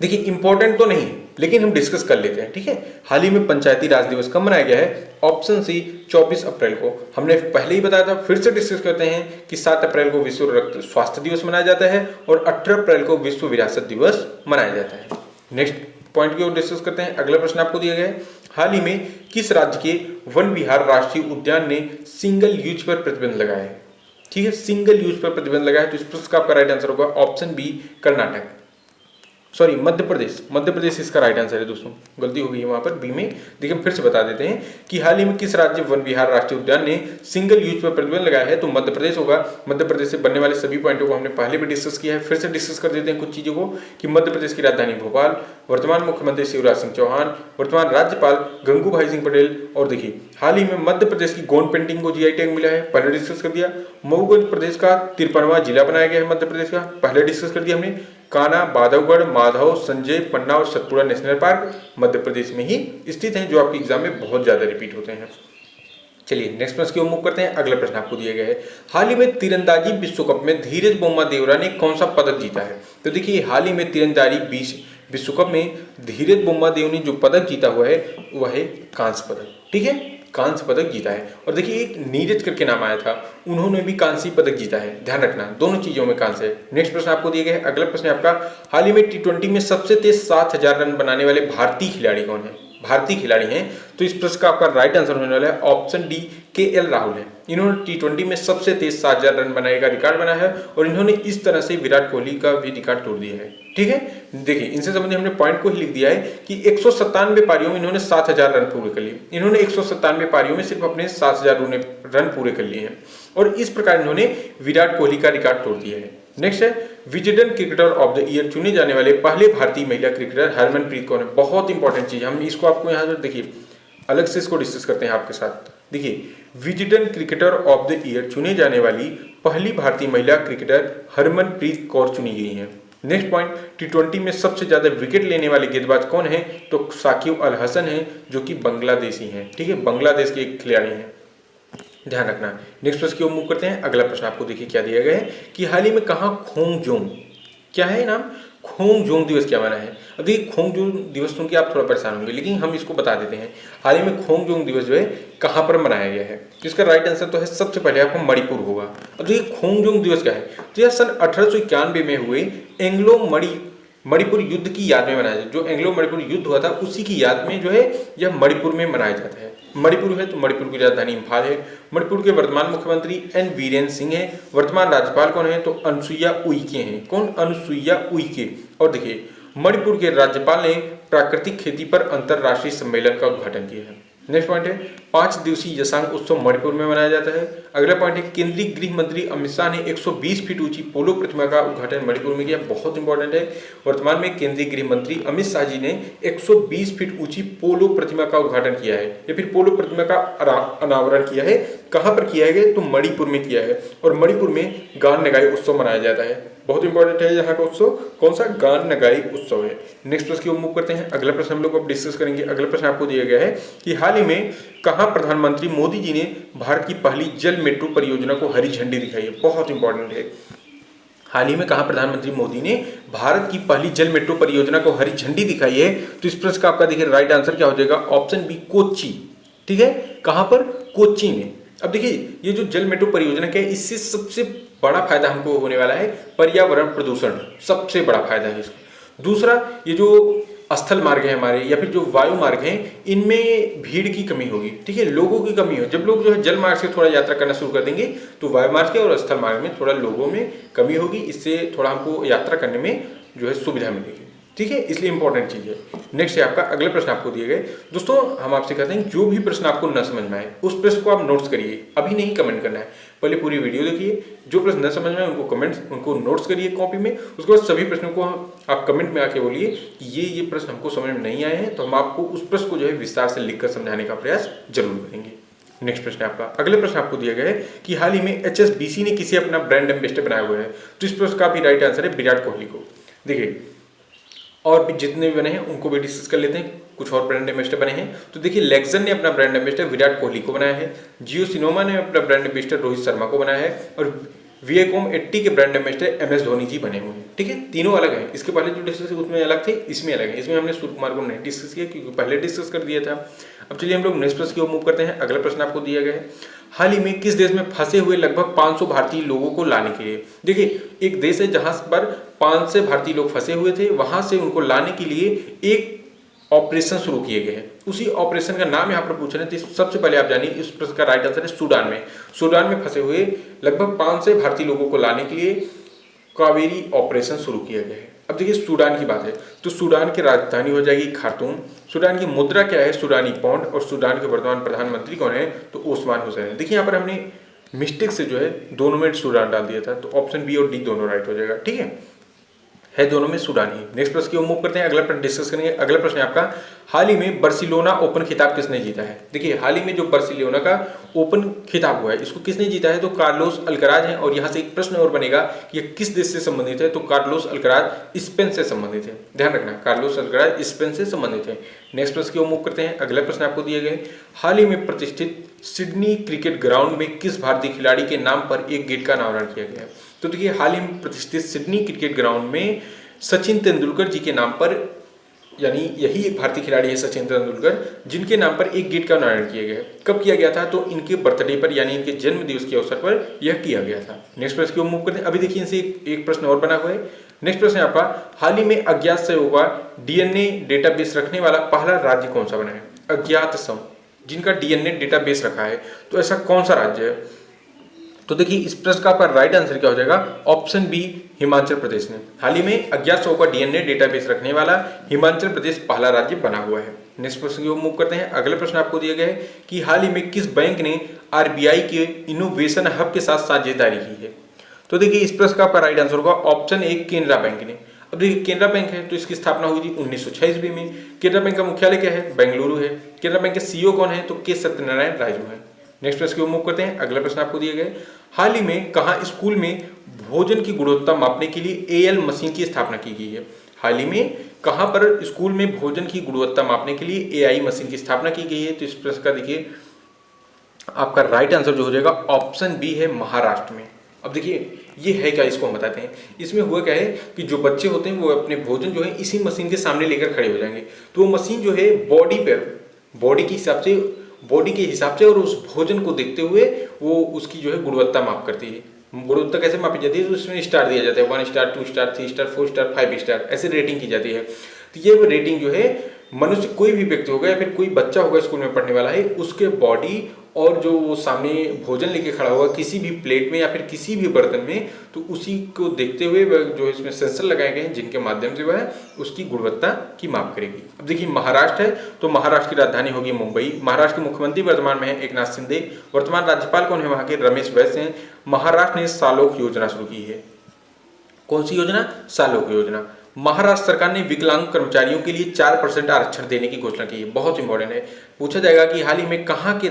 देखिए इंपॉर्टेंट तो नहीं है लेकिन हम डिस्कस कर लेते हैं। ठीक है, हाल ही में पंचायती राज दिवस कब मनाया गया है? ऑप्शन सी 24 अप्रैल को। हमने पहले ही बताया था, फिर से डिस्कस करते हैं कि 7 अप्रैल को विश्व रक्त स्वास्थ्य दिवस मनाया जाता है और 18 अप्रैल को विश्व विरासत दिवस मनाया जाता है। नेक्स्ट पॉइंट की ओर डिस्कस करते हैं। अगला प्रश्न आपको दिया गया है, हाल ही में किस राज्य के वन विहार राष्ट्रीय उद्यान ने सिंगल यूज पर प्रतिबंध लगाया है? ठीक है, सिंगल यूज पर प्रतिबंध लगाया है। तो इस प्रश्न का आपका राइट आंसर होगा option B, Karnataka, sorry Madhya Pradesh. Madhya Pradesh इसका राइट आंसर है दोस्तों, गलती हो गई है वहां पर बी में। देखिए हम फिर से बता देते हैं कि हाल ही में किस राज्य वन विहार राष्ट्रीय उद्यान ने सिंगल यूज पर प्रतिबंध लगाया है? तो मध्य प्रदेश होगा। मध्य प्रदेश से बनने वाले सभी पॉइंटों को हमने पहले भी डिस्कस किया है, फिर से डिस्कस कर देते हैं कुछ चीजों को कि मध्य प्रदेश की राजधानी भोपाल, वर्तमान मुख्यमंत्री शिवराज सिंह चौहान, वर्तमान राज्यपाल गंगूभाई सिंह पटेल। और देखिए हाल ही में मध्य प्रदेश की गोंड पेंटिंग को जीआई टैग मिला है, पहले डिस्कस कर दिया। मऊगंज प्रदेश का 53वां जिला बनाया गया है मध्य प्रदेश का, पहले डिस्कस कर दिया हमने। कान्हा, बांधवगढ़, माधव, संजय, पन्ना और सतपुड़ा नेशनल पार्क मध्य प्रदेश में ही स्थित हैं, जो आपके एग्जाम में बहुत ज्यादा रिपीट होते हैं। चलिए नेक्स्ट प्रश्न की ओर मूव करते हैं। अगला प्रश्न आपको दिया गया है, हाल ही में तीरंदाजी विश्व कप में धीरज बोम्मा देवरा ने कौन सा पदक जीता है? तो देखिए हाल ही में तीरंदाजी विश्व कप में धीरज बोम्मा देव ने जो पदक जीता हुआ है वह है कांस्य पदक। ठीक है, कांस्य पदक जीता है। और देखिए एक नीरज करके नाम आया था, उन्होंने भी कांस्य पदक जीता है, ध्यान रखना दोनों चीजों में कांस्य है। नेक्स्ट प्रश्न आपको दिया गया है। अगला प्रश्न आपका, हाल ही में T20 में सबसे तेज 7000 रन बनाने वाले भारतीय खिलाड़ी कौन है? भारतीय खिलाड़ी हैं, तो इस प्रश्न का आपका राइट आंसर होने वाला है ऑप्शन डी, KL राहुल है। इन्होंने T20 में सबसे तेज 7000 रन बनाने का रिकॉर्ड बनाया है और इन्होंने इस तरह से विराट कोहली का भी रिकॉर्ड तोड़ दिया है। ठीक है, देखिए इनसे संबंधित हमने पॉइंट को ही लिख दिया है कि 197 पारियों में इन्होंने 7000 रन पूरे कर लिए। इन्होंने 197 पारियों में सिर्फ अपने 7000 रन पूरे कर लिए हैं और इस प्रकार इन्होंने विराट कोहली का रिकॉर्ड तोड़ दिया है। नेक्स्ट है, Wisden cricketer of the year चुने जाने वाले पहले भारतीय महिला क्रिकेटर हरमनप्रीत कौर है? बहुत इंपॉर्टेंट चीज है, हम इसको आपको यहाँ पर देखिए अलग से इसको डिस्कस करते हैं आपके साथ। देखिए Wisden cricketer of the year चुने जाने वाली पहली भारतीय महिला क्रिकेटर हरमनप्रीत कौर चुनी गई है। नेक्स्ट पॉइंट, T20 में सबसे ज्यादा विकेट लेने वाले गेंदबाज कौन है? तो साकिब अल हसन है, जो कि बांग्लादेशी हैं। ठीक है, बांग्लादेश के एक खिलाड़ी हैं, ध्यान रखना। नेक्स्ट प्रश्न की ओर मूव करते हैं। अगला प्रश्न आपको देखिए क्या दिया गया है कि हाल ही में कहाँ खोंगजोंग, क्या है नाम, खोंगजोंग दिवस क्या माना है? अब देखिए खोंगजोंग दिवस सुन के आप थोड़ा परेशान होंगे, लेकिन हम इसको बता देते हैं। हाल ही में खोंगजोंग दिवस जो है कहाँ पर मनाया गया है? इसका राइट आंसर तो है सबसे पहले आपको मणिपुर होगा। अब देखिए खोंगजोंग दिवस क्या है, तो यह सन 1891 में हुए एंग्लो मणिपुर युद्ध की याद में मनाया जाता है। जो एंग्लो मणिपुर युद्ध हुआ था उसी की याद में जो है यह मणिपुर में मनाया जाता है। मणिपुर है तो मणिपुर की राजधानी इम्फाल है। मणिपुर के वर्तमान मुख्यमंत्री एन वीरेंद्र सिंह है। वर्तमान राज्यपाल कौन है? तो अनुसुईया उइके हैं। कौन? अनुसुईया उइके। और देखिए मणिपुर के राज्यपाल ने प्राकृतिक खेती पर अंतरराष्ट्रीय सम्मेलन का उद्घाटन किया है। नेक्स्ट पॉइंट है, 5 दिवसीय यशांग उत्सव मणिपुर में मनाया जाता है। अगला पॉइंट है, केंद्रीय गृह मंत्री अमित शाह ने 120 फीट ऊंची पोलो प्रतिमा का उद्घाटन मणिपुर में किया। बहुत इंपॉर्टेंट है, वर्तमान में केंद्रीय गृह मंत्री अमित शाह जी ने 120 फीट ऊंची पोलो प्रतिमा का उद्घाटन किया है या फिर पोलो प्रतिमा का अनावरण किया है। कहां पर किया है? तो मणिपुर में किया है और मणिपुर में गान नगाई उत्सव मनाया जाता है। बहुत इंपॉर्टेंट है यहाँ का उत्सव, कौन सा? गान नगाई उत्सव है। नेक्स्ट प्रश्न की ओर मूव करते हैं। अगला प्रश्न हम लोग अब डिस्कस करेंगे। अगला प्रश्न आपको दिया गया है कि हाल ही में कहां प्रधानमंत्री मोदी जी ने भारत की पहली जल मेट्रो परियोजना को हरी झंडी दिखाई है? बहुत इंपॉर्टेंट है, हाल ही में कहा प्रधानमंत्री मोदी ने भारत की पहली जल मेट्रो परियोजना को हरी झंडी दिखाई है? तो इस प्रश्न का आपका देखिए राइट आंसर क्या हो जाएगा? Option B, Kochi. ठीक है, कहां पर? कोच्चि में। अब देखिए ये जो जल मेट्रो परियोजना क्या है, इससे सबसे बड़ा फायदा हमको होने वाला है पर्यावरण प्रदूषण, सबसे बड़ा फायदा है इसका। दूसरा, ये जो स्थल मार्ग है हमारे या फिर जो वायु मार्ग हैं, इनमें भीड़ की कमी होगी। ठीक है, लोगों की कमी हो। जब लोग जो है जल मार्ग से थोड़ा यात्रा करना शुरू कर देंगे तो वायु मार्ग के और स्थल मार्ग में थोड़ा लोगों में कमी होगी। इससे थोड़ा हमको यात्रा करने में जो है सुविधा मिलेगी। ठीक है, इसलिए इंपॉर्टेंट चीज है। नेक्स्ट है आपका अगले प्रश्न आपको दिए गए। दोस्तों हम आपसे कहते हैं जो भी प्रश्न आपको न समझ में आए उस प्रश्न को आप नोट्स करिए, अभी नहीं कमेंट करना है, पहले पूरी वीडियो देखिए। जो प्रश्न न समझ में आए उनको नोट्स करिए कॉपी में। उसके बाद सभी प्रश्नों को आप कमेंट में आके बोलिए कि ये प्रश्न हमको समझ में नहीं आए हैं, तो हम आपको उस प्रश्न को जो है विस्तार से लिखकर समझाने का प्रयास जरूर करेंगे। नेक्स्ट प्रश्न आपका, अगले प्रश्न आपको दिया गया है कि हाल ही में HSBC ने किसे अपना ब्रांड एम्बेसडर बनाया हुआ है। तो इस प्रश्न का भी राइट आंसर है विराट कोहली को। देखिए और भी जितने भी बने हैं उनको भी डिस्कस कर लेते हैं। कुछ और ब्रांड एम्बेसडर बने हैं तो देखिए लेक्सन ने अपना ब्रांड एम्बेसडर विराट कोहली को बनाया है, जियो सिनेमा ने अपना ब्रांड एम्बेसडर रोहित शर्मा को बनाया है और वीएकॉम 80 के ब्रांड एम्बेसडर MS धोनी जी बने हुए हैं। ठीक है, तीनों अलग हैं। इसके पहले जो डिस्कस उसमें अलग थे, इसमें अलग है। इसमें हमने सूर्य कुमार को नहीं डिस्कस किया क्योंकि पहले डिस्कस कर दिया था। अब चलिए हम लोग नेक्स्ट प्रश्न की ओर मूव करते हैं। अगला प्रश्न आपको दिया गया है, हाल ही में किस देश में फंसे हुए लगभग 500 भारतीय लोगों को लाने के लिए। देखिए एक देश है जहां पर 500 भारतीय लोग फंसे हुए थे, वहां से उनको लाने के लिए एक ऑपरेशन शुरू किए गए हैं। उसी ऑपरेशन का नाम यहाँ पर पूछ रहे हैं। तो सबसे पहले आप जानिए इस प्रश्न का राइट आंसर है सूडान में फंसे हुए लगभग 500 भारतीय लोगों को लाने के लिए कावेरी ऑपरेशन शुरू किया गया है। अब देखिए सूडान की बात है तो सूडान की राजधानी हो जाएगी खार्तूम। सूडान की मुद्रा क्या है? सूडानी पौंड। और सूडान के वर्तमान प्रधानमंत्री कौन है? तो ओस्मान हुसैन है। देखिए यहाँ पर हमने मिस्टेक से जो है दोनों में सूडान डाल दिया था, तो ऑप्शन बी और डी दोनों राइट हो जाएगा। ठीक है दोनों में सूडान ही। नेक्स्ट प्रश्न की ओर मूव करते हैं। अगला प्रश्न डिस्कस करेंगे। अगला प्रश्न है आपका, हाल ही में बार्सिलोना ओपन खिताब किसने जीता है? देखिए हाल ही में जो बार्सिलोना का ओपन खिताब हुआ है इसको किसने जीता है? तो कार्लोस अल्कराज है। और यहाँ से एक प्रश्न और बनेगा कि ये किस देश से संबंधित है? तो कार्लोस अल्कराज स्पेन से संबंधित है। ध्यान रखना कार्लोस अल्कराज स्पेन से संबंधित है। नेक्स्ट प्रश्न की ओर मूव करते हैं। अगला प्रश्न आपको दिए गए, हाल ही में प्रतिष्ठित सिडनी क्रिकेट ग्राउंड में किस भारतीय खिलाड़ी के नाम पर एक गेट का अनावरण किया गया है? तो देखिए हाल ही में प्रतिष्ठित सिडनी क्रिकेट ग्राउंड में सचिन तेंदुलकर जी के नाम पर, यानी यही एक भारतीय खिलाड़ी है सचिन तेंदुलकर, जिनके नाम पर एक गेट का अनावरण किया गया है। कब किया गया था? तो इनके बर्थडे पर यानी इनके जन्म दिवस के अवसर पर यह किया गया था। नेक्स्ट प्रश्न की ओर मूव करते हैं। अभी देखिए इनसे एक प्रश्न और बना हुआ है। नेक्स्ट प्रश्न है आपका, हाल ही में अज्ञात शवों का DNA डेटाबेस रखने वाला पहला राज्य कौन सा बना है? अज्ञात शव जिनका DNA डेटाबेस रखा है, तो ऐसा कौन सा राज्य है? तो देखिए इस प्रश्न का आपका राइट आंसर क्या हो जाएगा? ऑप्शन बी हिमाचल प्रदेश ने। हाल ही में अज्ञात शवों का DNA डेटाबेस रखने वाला हिमाचल प्रदेश पहला राज्य बना हुआ है। नेक्स्ट प्रश्न की ओर मूव करते हैं। अगले प्रश्न आपको दिया गया है कि हाल ही में किस बैंक ने RBI के इनोवेशन हब के साथ साझेदारी की है? तो देखिए इस प्रश्न का आपका राइट आंसर होगा ऑप्शन ए केनरा बैंक ने। अब देखिए केनरा बैंक है तो इसकी स्थापना हुई थी 1906 ईस्वी में। केनरा बैंक का मुख्यालय क्या है? बेंगलुरु है। केनरा बैंक के CEO कौन है? तो के सत्यनारायण राजू है। नेक्स्ट प्रश्न की ओर मूव करते हैं। अगला प्रश्न आपको दिए गए, हाल ही में कहाँ स्कूल में भोजन की गुणवत्ता मापने के लिए AL मशीन की स्थापना की गई है? हाल ही में कहाँ पर स्कूल में भोजन की गुणवत्ता मापने के लिए AI मशीन की स्थापना की गई है? तो इस प्रश्न का देखिए आपका राइट आंसर जो हो जाएगा ऑप्शन बी है महाराष्ट्र में। अब देखिए ये है क्या, इसको हम बताते हैं। इसमें हुआ क्या है कि जो बच्चे होते हैं वो अपने भोजन जो है इसी मशीन के सामने लेकर खड़े हो जाएंगे। तो वो मशीन जो है बॉडी के हिसाब से और उस भोजन को देखते हुए वो उसकी जो है गुणवत्ता माप करती है। गुणवत्ता कैसे मापी जाती है? तो उसमें स्टार दिया जाता है, 1 star, 2 star, 3 star, 4 star, 5 star, ऐसे रेटिंग की जाती है। तो ये रेटिंग जो है मनुष्य कोई भी व्यक्ति होगा या फिर कोई बच्चा होगा स्कूल में पढ़ने वाला है, उसके बॉडी और जो वो सामने भोजन लेके खड़ा होगा किसी भी प्लेट में या फिर किसी भी बर्तन में, तो उसी को देखते हुए जो इसमें सेंसर लगाए गए हैं जिनके माध्यम से वह उसकी गुणवत्ता की माप करेगी। अब देखिए महाराष्ट्र है तो महाराष्ट्र की राजधानी होगी मुंबई। महाराष्ट्र के मुख्यमंत्री वर्तमान में है एकनाथ शिंदे। वर्तमान राज्यपाल कौन है वहाँ के? रमेश बैस हैं। महाराष्ट्र ने सालोक योजना शुरू की है। कौन सी योजना? सालोक योजना। महाराष्ट्र सरकार ने विकलांग कर्मचारियों के लिए 4% आरक्षण देने की घोषणा की है। बहुत इंपॉर्टेंट है, पूछा जाएगा कि हाल ही में कहाँ के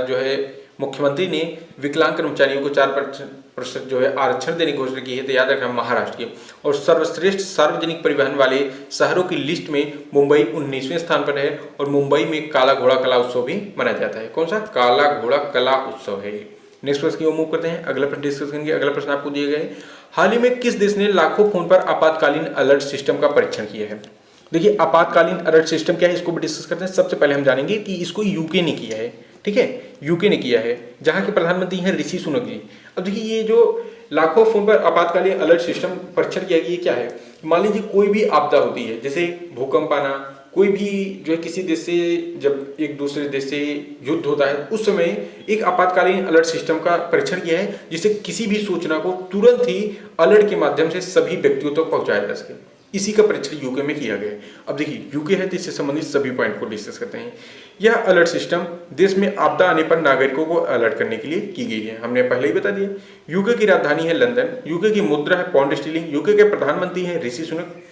जो है मुख्यमंत्री ने विकलांग कर्मचारियों को 4% जो है आरक्षण देने की घोषणा की है? तो याद रखना महाराष्ट्र की। और सर्वश्रेष्ठ सार्वजनिक परिवहन वाले शहरों की लिस्ट में मुंबई 19वें स्थान पर है। और मुंबई में काला घोड़ा कला उत्सव भी मनाया जाता है। कौन सा? काला घोड़ा कला उत्सव है। नेक्स्ट प्रश्न की ओर मूव करते हैं। अगला प्रश्न डिस्कस करेंगे। अगला प्रश्न आपको दिए गए, हाल ही में किस देश ने लाखों फोन पर आपातकालीन अलर्ट सिस्टम का परीक्षण किया है? देखिए आपातकालीन अलर्ट सिस्टम क्या है इसको भी डिस्कस करते हैं। सबसे पहले हम जानेंगे कि इसको यूके ने किया है। ठीक है, यूके ने किया है, जहां के प्रधानमंत्री हैं ऋषि सुनक जी। अब देखिए ये जो लाखों फोन पर आपातकालीन अलर्ट सिस्टम परीक्षण किया गया, क्या है? मान लीजिए कोई भी आपदा होती है, जैसे भूकंप आना, कोई भी जो है किसी देश से जब एक दूसरे देश से युद्ध होता है उस समय एक आपातकालीन अलर्ट सिस्टम का परीक्षण किया है, जिससे किसी भी सूचना को तुरंत ही अलर्ट के माध्यम से सभी व्यक्तियों तक पहुंचाया जा सके। इसी का परीक्षण यूके में किया गया है। अब देखिए यूके है तो इससे संबंधित सभी पॉइंट को डिस्कस करते हैं। यह अलर्ट सिस्टम देश में आपदा आने पर नागरिकों को अलर्ट करने के लिए की गई है। हमने पहले ही बता दिया। यूके की राजधानी है लंदन। यूके की मुद्रा है पाउंड स्टर्लिंग। यूके के प्रधानमंत्री हैं ऋषि सुनक।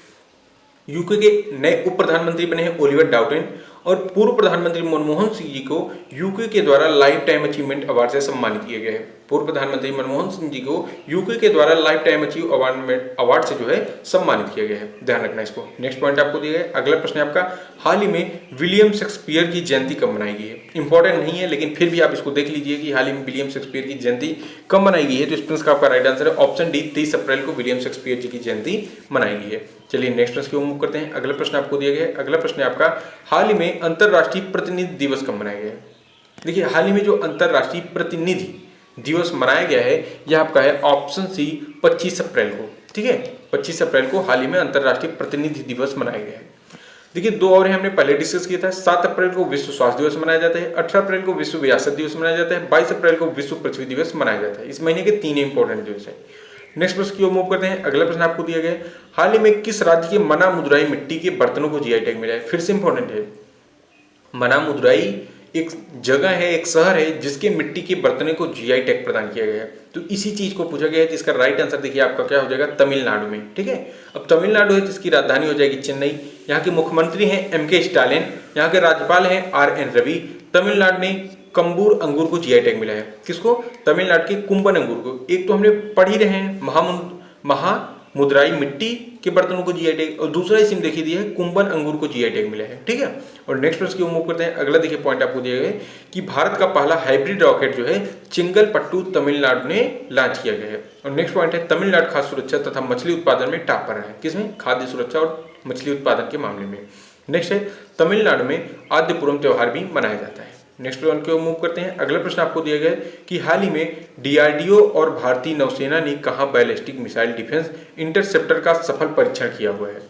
यूके के नए उप प्रधानमंत्री बने हैं ओलिवर डाउटेन। और पूर्व प्रधानमंत्री मनमोहन सिंह जी को यूके के द्वारा लाइफ टाइम अचीवमेंट अवार्ड से सम्मानित किया गया है। पूर्व प्रधानमंत्री मनमोहन सिंह जी को यूके के द्वारा लाइफ टाइम अचीव अवार्ड से जो है सम्मानित किया गया है, ध्यान रखना इसको। नेक्स्ट पॉइंट आपको दिया गया। अगला प्रश्न है आपका, हाल ही में विलियम शेक्सपियर की जयंती कब मनाई गई है? इंपॉर्टेंट नहीं है लेकिन फिर भी आप इसको देख लीजिए कि हाल ही में विलियम शेक्सपियर की जयंती कब मनाई गई है। तो इस प्रश्न का आपका राइट आंसर है ऑप्शन डी, 23 अप्रैल को विलियम शेक्सपियर जी की जयंती मनाई गई है। चलिए नेक्स्ट प्रश्न की ओर मूव करते हैं। अगला प्रश्न आपको दिया गया है। अगला प्रश्न है आपका, हाल ही में अंतरराष्ट्रीय प्रतिनिधि दिवस कब मनाया गया है? देखिए हाल ही में जो अंतरराष्ट्रीय प्रतिनिधि दिवस मनाया गया है यह आपका है ऑप्शन सी, 25 अप्रैल को। ठीक है, 25 अप्रैल को हाल ही में अंतरराष्ट्रीय प्रतिनिधि दिवस मनाया गया है। देखिए दो और हमने पहले डिस्कस किया था। 7 अप्रैल को विश्व स्वास्थ्य दिवस मनाया जाता है, 18 अप्रैल को विश्व विरासत दिवस मनाया जाता है, 22 अप्रैल को विश्व पृथ्वी दिवस मनाया जाता है। इस महीने के 3 इंपॉर्टेंट दिवस है। नेक्स्ट प्रश्न की ओर मूव करते हैं। अगला प्रश्न आपको दिया गया है, हाल ही में किस राज्य के मना मुद्राई मिट्टी के बर्तनों को जीआई टैग मिला है? फिर से इंपॉर्टेंट है, मना मुद्राई एक जगह है, एक शहर है जिसके मिट्टी के बर्तनों को जीआई टैग प्रदान किया गया है। तो इसी चीज को पूछा गया है जिसका राइट आंसर देखिए आपका क्या हो जाएगा, तमिलनाडु में। ठीक है, अब तमिलनाडु है जिसकी राजधानी हो जाएगी चेन्नई। यहाँ के मुख्यमंत्री हैं एम.के. स्टालिन, यहाँ के राज्यपाल हैं आर.एन. रवि। तमिलनाडु ने कंबूर अंगूर को जीआई टैग मिला है। किसको? तमिलनाडु के कुंभन अंगूर को। एक तो हमने पढ़ ही रहे हैं महामुद्राई मिट्टी के बर्तनों को जीआई टैग, और दूसरा इसी में देखिए दिया है कुंभन अंगूर को जीआई टैग मिला है। ठीक है, और नेक्स्ट प्रश्न की ओर मूव करते हैं। अगला देखिए पॉइंट आपको दिया गया है कि भारत का पहला हाइब्रिड रॉकेट जो है चिंगलपट्टू तमिलनाडु ने लॉन्च किया गया है। और नेक्स्ट पॉइंट है, तमिलनाडु खाद्य सुरक्षा तथा मछली उत्पादन में टॉप पर है। किसमें? खाद्य सुरक्षा और मछली उत्पादन के मामले में। नेक्स्ट है, तमिलनाडु में आद्यपुरम त्योहार भी मनाया जाता है। नेक्स्ट प्रश्न की ओर मूव करते हैं। अगला प्रश्न आपको दिया गया है कि हाल ही में डीआरडीओ और भारतीय नौसेना ने कहाँ बैलिस्टिक मिसाइल डिफेंस इंटरसेप्टर का सफल परीक्षण किया हुआ है?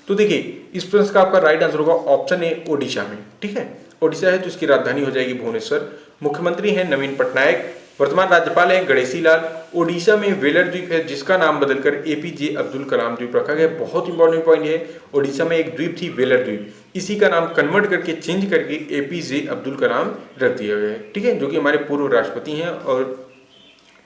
तो देखिए इस प्रश्न का आपका राइट आंसर होगा ऑप्शन ए, ओडिशा में। ठीक है, ओडिशा है तो इसकी राजधानी हो जाएगी भुवनेश्वर। मुख्यमंत्री हैं नवीन पटनायक, वर्तमान राज्यपाल हैं गणेशी लाल। ओडिशा में वेलर द्वीप है जिसका नाम बदलकर एपीजे अब्दुल कलाम द्वीप रखा गया। बहुत इंपॉर्टेंट पॉइंट है, ओडिशा में एक द्वीप थी वेलर द्वीप, इसी का नाम कन्वर्ट करके चेंज करके एपीजे अब्दुल कलाम रख दिया गया है। ठीक है, जो कि हमारे पूर्व राष्ट्रपति हैं। और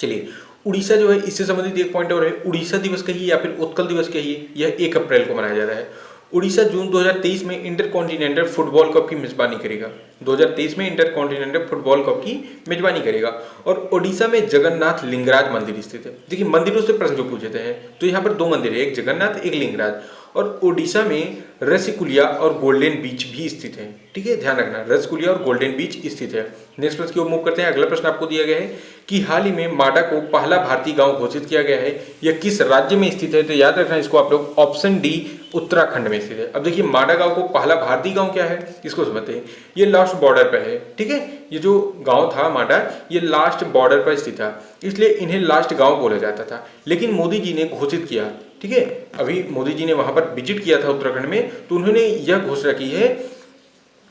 चलिए उड़ीसा जो है इससे संबंधित एक पॉइंट और है, उड़ीसा दिवस कहिए या फिर उत्कल दिवस कहिए, यह 1 अप्रैल को मनाया जाता है। उड़ीसा जून 2023 में इंटरकॉन्टिनेंटल फुटबॉल कप की मेजबानी करेगा। 2023 में इंटरकॉन्टिनेंटल फुटबॉल कप की मेजबानी करेगा। और ओडिशा में जगन्नाथ लिंगराज मंदिर स्थित है। देखिए मंदिरों से प्रश्न जो पूछे हैं तो यहाँ पर 2 मंदिर है, एक जगन्नाथ एक लिंगराज। और ओडिशा में रसकुलिया और गोल्डन बीच भी स्थित है। ठीक है, ध्यान रखना, रसकुलिया और गोल्डन बीच स्थित है। नेक्स्ट प्रश्न की ओर मूव करते हैं। अगला प्रश्न आपको दिया गया है कि हाल ही में माडा को पहला भारतीय गांव घोषित किया गया है, यह किस राज्य में स्थित है? तो याद रखना इसको आप लोग, ऑप्शन डी, उत्तराखंड में स्थित है। अब देखिए माडा गांव को पहला भारतीय गांव क्या है इसको समझते हैं। ये लास्ट बॉर्डर पर है। ठीक है, ये जो गांव था माडा ये लास्ट बॉर्डर पर स्थित था, इसलिए इन्हें लास्ट गांव बोला जाता था। लेकिन मोदी जी ने घोषित किया, ठीक है, अभी मोदी जी ने वहां पर विजिट किया था उत्तराखंड में, तो उन्होंने यह घोषणा की है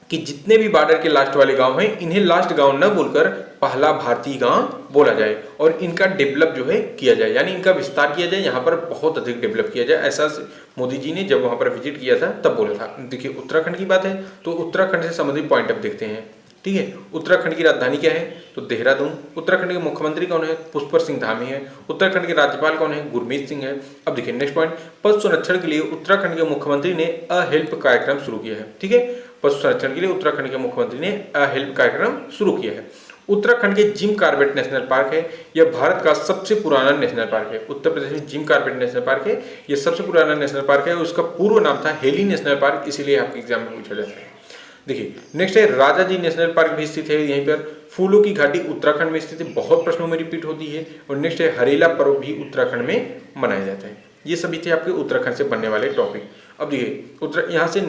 कि जितने भी बॉर्डर के लास्ट वाले गांव हैं इन्हें लास्ट गांव न बोलकर पहला भारतीय गांव बोला जाए और इनका डेवलप जो है किया जाए, यानी इनका विस्तार किया जाए, यहाँ पर बहुत अधिक डेवलप किया जाए। ऐसा मोदी जी ने जब वहां पर विजिट किया था तब बोला था। देखिए उत्तराखंड की बात है तो उत्तराखंड से संबंधित पॉइंट अब देखते हैं। ठीक है, उत्तराखंड की राजधानी क्या है? तो देहरादून। उत्तराखंड के मुख्यमंत्री कौन है? पुष्कर सिंह धामी है। उत्तराखंड के राज्यपाल कौन है? गुरमीत सिंह है। अब देखिए नेक्स्ट पॉइंट, पशु संरक्षण के लिए उत्तराखंड के मुख्यमंत्री ने अहेल्प कार्यक्रम शुरू किया है। ठीक है, पशु संरक्षण के लिए उत्तराखंड के मुख्यमंत्री ने अहेल्प कार्यक्रम शुरू किया है। उत्तराखंड के जिम कॉर्बेट नेशनल पार्क है, यह भारत का सबसे पुराना नेशनल पार्क है। उत्तर प्रदेश में जिम कॉर्बेट नेशनल पार्क है, यह सबसे पुराना नेशनल पार्क है। उसका पूर्व नाम था हेली नेशनल पार्क, इसीलिए आपके एग्जाम में पूछा जाता है। देखिए नेक्स्ट है राजाजी नेशनल पार्क भी स्थित है यहीं पर। फूलों की घाटी उत्तराखंड में स्थित है, बहुत प्रश्नों में रिपीट होती है। और नेक्स्ट है हरेला पर्व भी उत्तराखंड में मनाया जाता है। ये सभी थे आपके उत्तराखंड से बनने वाले टॉपिक। अब देखिए यहाँ से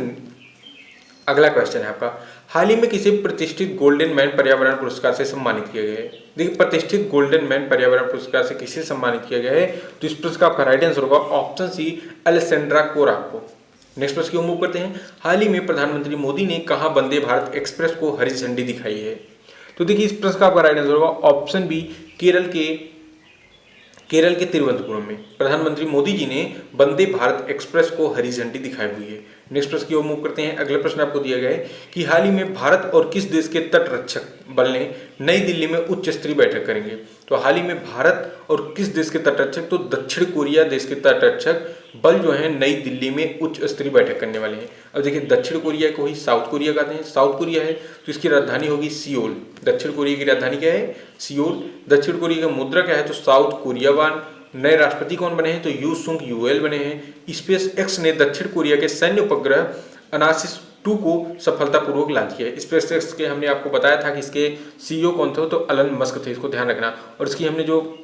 अगला क्वेश्चन है आपका, हाल ही में किसी प्रतिष्ठित गोल्डन मैन पर्यावरण पुरस्कार से सम्मानित किया गया है? देखिए प्रतिष्ठित गोल्डन मैन पर्यावरण पुरस्कार से किसे सम्मानित किया गया है? तो इस प्रश्न का आपका राइट आंसर होगा ऑप्शन सी, अलेसेंड्रा कोराक को। नेक्स्ट प्रश्न की ओर मूव करते हैं। हाल ही में प्रधानमंत्री मोदी ने कहां वंदे भारत एक्सप्रेस को हरी झंडी दिखाई है? तो देखिए इस प्रश्न का आपका राइट आंसर होगा ऑप्शन बी, केरल के तिरुवनंतपुरम में प्रधानमंत्री मोदी जी ने वंदे भारत एक्सप्रेस को हरी झंडी दिखाई हुई है। नेक्स्ट प्रश्न की ओर मूव करते हैं। अगला प्रश्न आपको दिया गया है कि हाल ही में भारत और किस देश के तटरक्षक बल ने नई दिल्ली में उच्च स्तरीय बैठक करेंगे। तो हाल ही में भारत और किस देश के तटरक्षक, तो दक्षिण कोरिया देश के तटरक्षक बल जो है नई दिल्ली में उच्च स्तरीय बैठक करने वाले हैं। अब देखिए दक्षिण कोरिया को ही साउथ कोरिया कहते हैं, साउथ कोरिया है तो इसकी राजधानी होगी सियोल। दक्षिण कोरिया की राजधानी क्या है? सियोल। दक्षिण कोरिया का मुद्रा क्या है? तो साउथ कोरिया वान। नए राष्ट्रपति कौन बने हैं? तो यू सुंग यूएल बने हैं। स्पेस एक्स ने दक्षिण कोरिया के सैन्य उपग्रह अनासिस 2 को सफलतापूर्वक लॉन्च किया। स्पेस एक्स के हमने आपको बताया था कि इसके सीईओ कौन थे, तो एलन मस्क थे, इसको ध्यान रखना। और इसकी हमने जो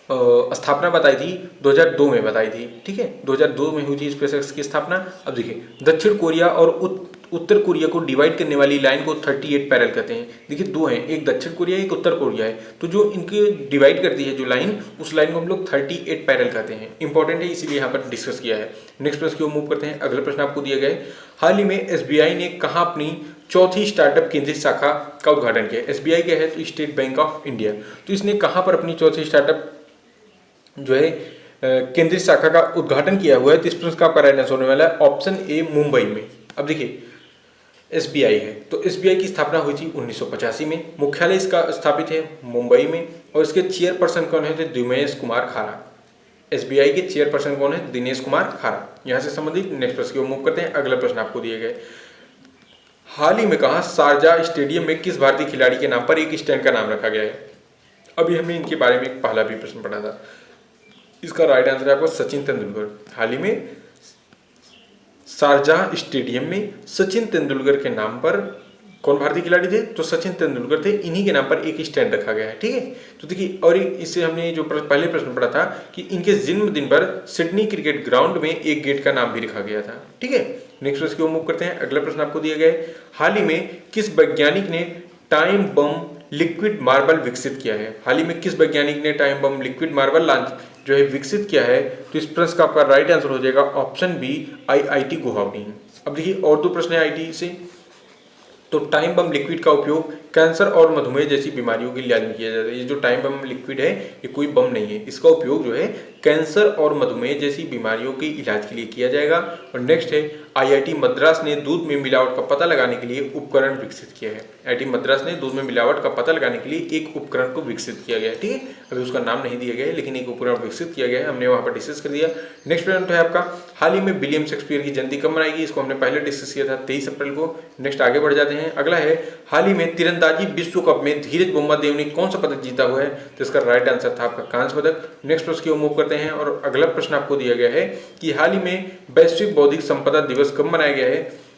स्थापना बताई थी 2002 में बताई थी, ठीक है, 2002 में हुई थी स्पेस एक्स की स्थापना। अब देखिए दक्षिण कोरिया और उत्तर कोरिया को डिवाइड करने वाली लाइन को 38 पैरेलल कहते हैं। देखिए दो हैं, एक दक्षिण कोरिया एक उत्तर कोरिया है, तो जो इनके डिवाइड करती है जो लाइन, उस लाइन को हम लोग 38 पैरेलल कहते हैं। इंपॉर्टेंट है इसीलिए यहाँ पर डिस्कस किया है। नेक्स्ट प्रश्न की ओर मूव करते हैं। अगला प्रश्न आपको दिया गया है, हाल ही में एसबीआई ने कहाँ अपनी चौथी स्टार्टअप केंद्रीय शाखा का उद्घाटन किया? एसबीआई क्या है? तो स्टेट बैंक ऑफ इंडिया। तो इसने कहाँ पर अपनी चौथी स्टार्टअप जो है केंद्रीय शाखा का उद्घाटन किया हुआ है? तो इस प्रश्न का आपका राइट आंसर होने वाला है ऑप्शन ए, मुंबई में। अब देखिए एसबीआई है तो एसबीआई की स्थापना हुई थी 1985 में। मुख्यालय इसका स्थापित है मुंबई में और इसके चेयरपर्सन कौन है? तो दिनेश कुमार खारा। एसबीआई के चेयरपर्सन कौन है? दिनेश कुमार खारा। यहाँ से संबंधित नेक्स्ट प्रश्न की ओर मूव करते हैं। अगला प्रश्न आपको दिए गए, हाल ही में कहा शारजाह स्टेडियम में किस भारतीय खिलाड़ी के नाम पर एक स्टैंड का नाम रखा गया है? अभी हमने इनके बारे में एक पहला भी प्रश्न पढ़ा था। इसका राइट आंसर है आपको सचिन तेंदुलकर। हाल ही में शारजाह स्टेडियम में सचिन तेंदुलकर के नाम पर कौन भारतीय खिलाड़ी थे? तो सचिन तेंदुलकर थे। इन्हीं के नाम पर एक स्टैंड रखा गया है, ठीक है। तो देखिए और इससे हमने जो पहले प्रश्न पढ़ा था कि इनके जन्मदिन पर सिडनी क्रिकेट ग्राउंड में एक गेट का नाम भी रखा गया था, ठीक है। नेक्स्ट प्रश्न की ओर मूव करते हैं। अगला प्रश्न आपको दिया गया है, हाल ही में किस वैज्ञानिक ने टाइम बम लिक्विड मार्बल विकसित किया है? हाल ही में किस वैज्ञानिक ने time bomb liquid marble launch जो है विकसित किया है? तो इस प्रश्न का आपका राइट आंसर हो जाएगा ऑप्शन बी, आईआईटी गुवाहाटी। अब देखिए और दो प्रश्न है आईटी से। तो टाइम बम लिक्विड का उपयोग कैंसर और मधुमेह जैसी बीमारियों के इलाज में किया जाता है। ये जो टाइम बम लिक्विड है ये कोई बम नहीं है, इसका उपयोग जो है कैंसर और मधुमेह जैसी बीमारियों के इलाज के लिए किया जाएगा। और नेक्स्ट है आईआईटी मद्रास ने दूध में मिलावट का पता लगाने के लिए उपकरण विकसित किया है। आईआईटी मद्रास ने दूध में मिलावट का पता लगाने के लिए एक उपकरण को विकसित किया गया है, ठीक है। अभी उसका नाम नहीं दिया गया है लेकिन एक उपकरण विकसित किया गया है, हमने वहां पर डिस्कस कर दिया। नेक्स्ट प्रश्न है आपका, हाल ही में विलियम शेक्सपियर की जयंती कब मनाएगी? इसको हमने पहले डिस्कस किया था 23 अप्रैल को। नेक्स्ट आगे बढ़ जाते हैं। अगला है, हाल ही में तीरंदाजी विश्व कप में धीरज बोम्मादेव ने कौन सा पदक जीता हुआ है? तो इसका राइट आंसर था आपका कांस्य पदक। नेक्स्ट प्रश्न की ओर मूव करते हैं और अगला प्रश्न आपको दिया गया है कि हाल ही में वैश्विक बौद्धिक संपदा दिवस कब मनाया गया है?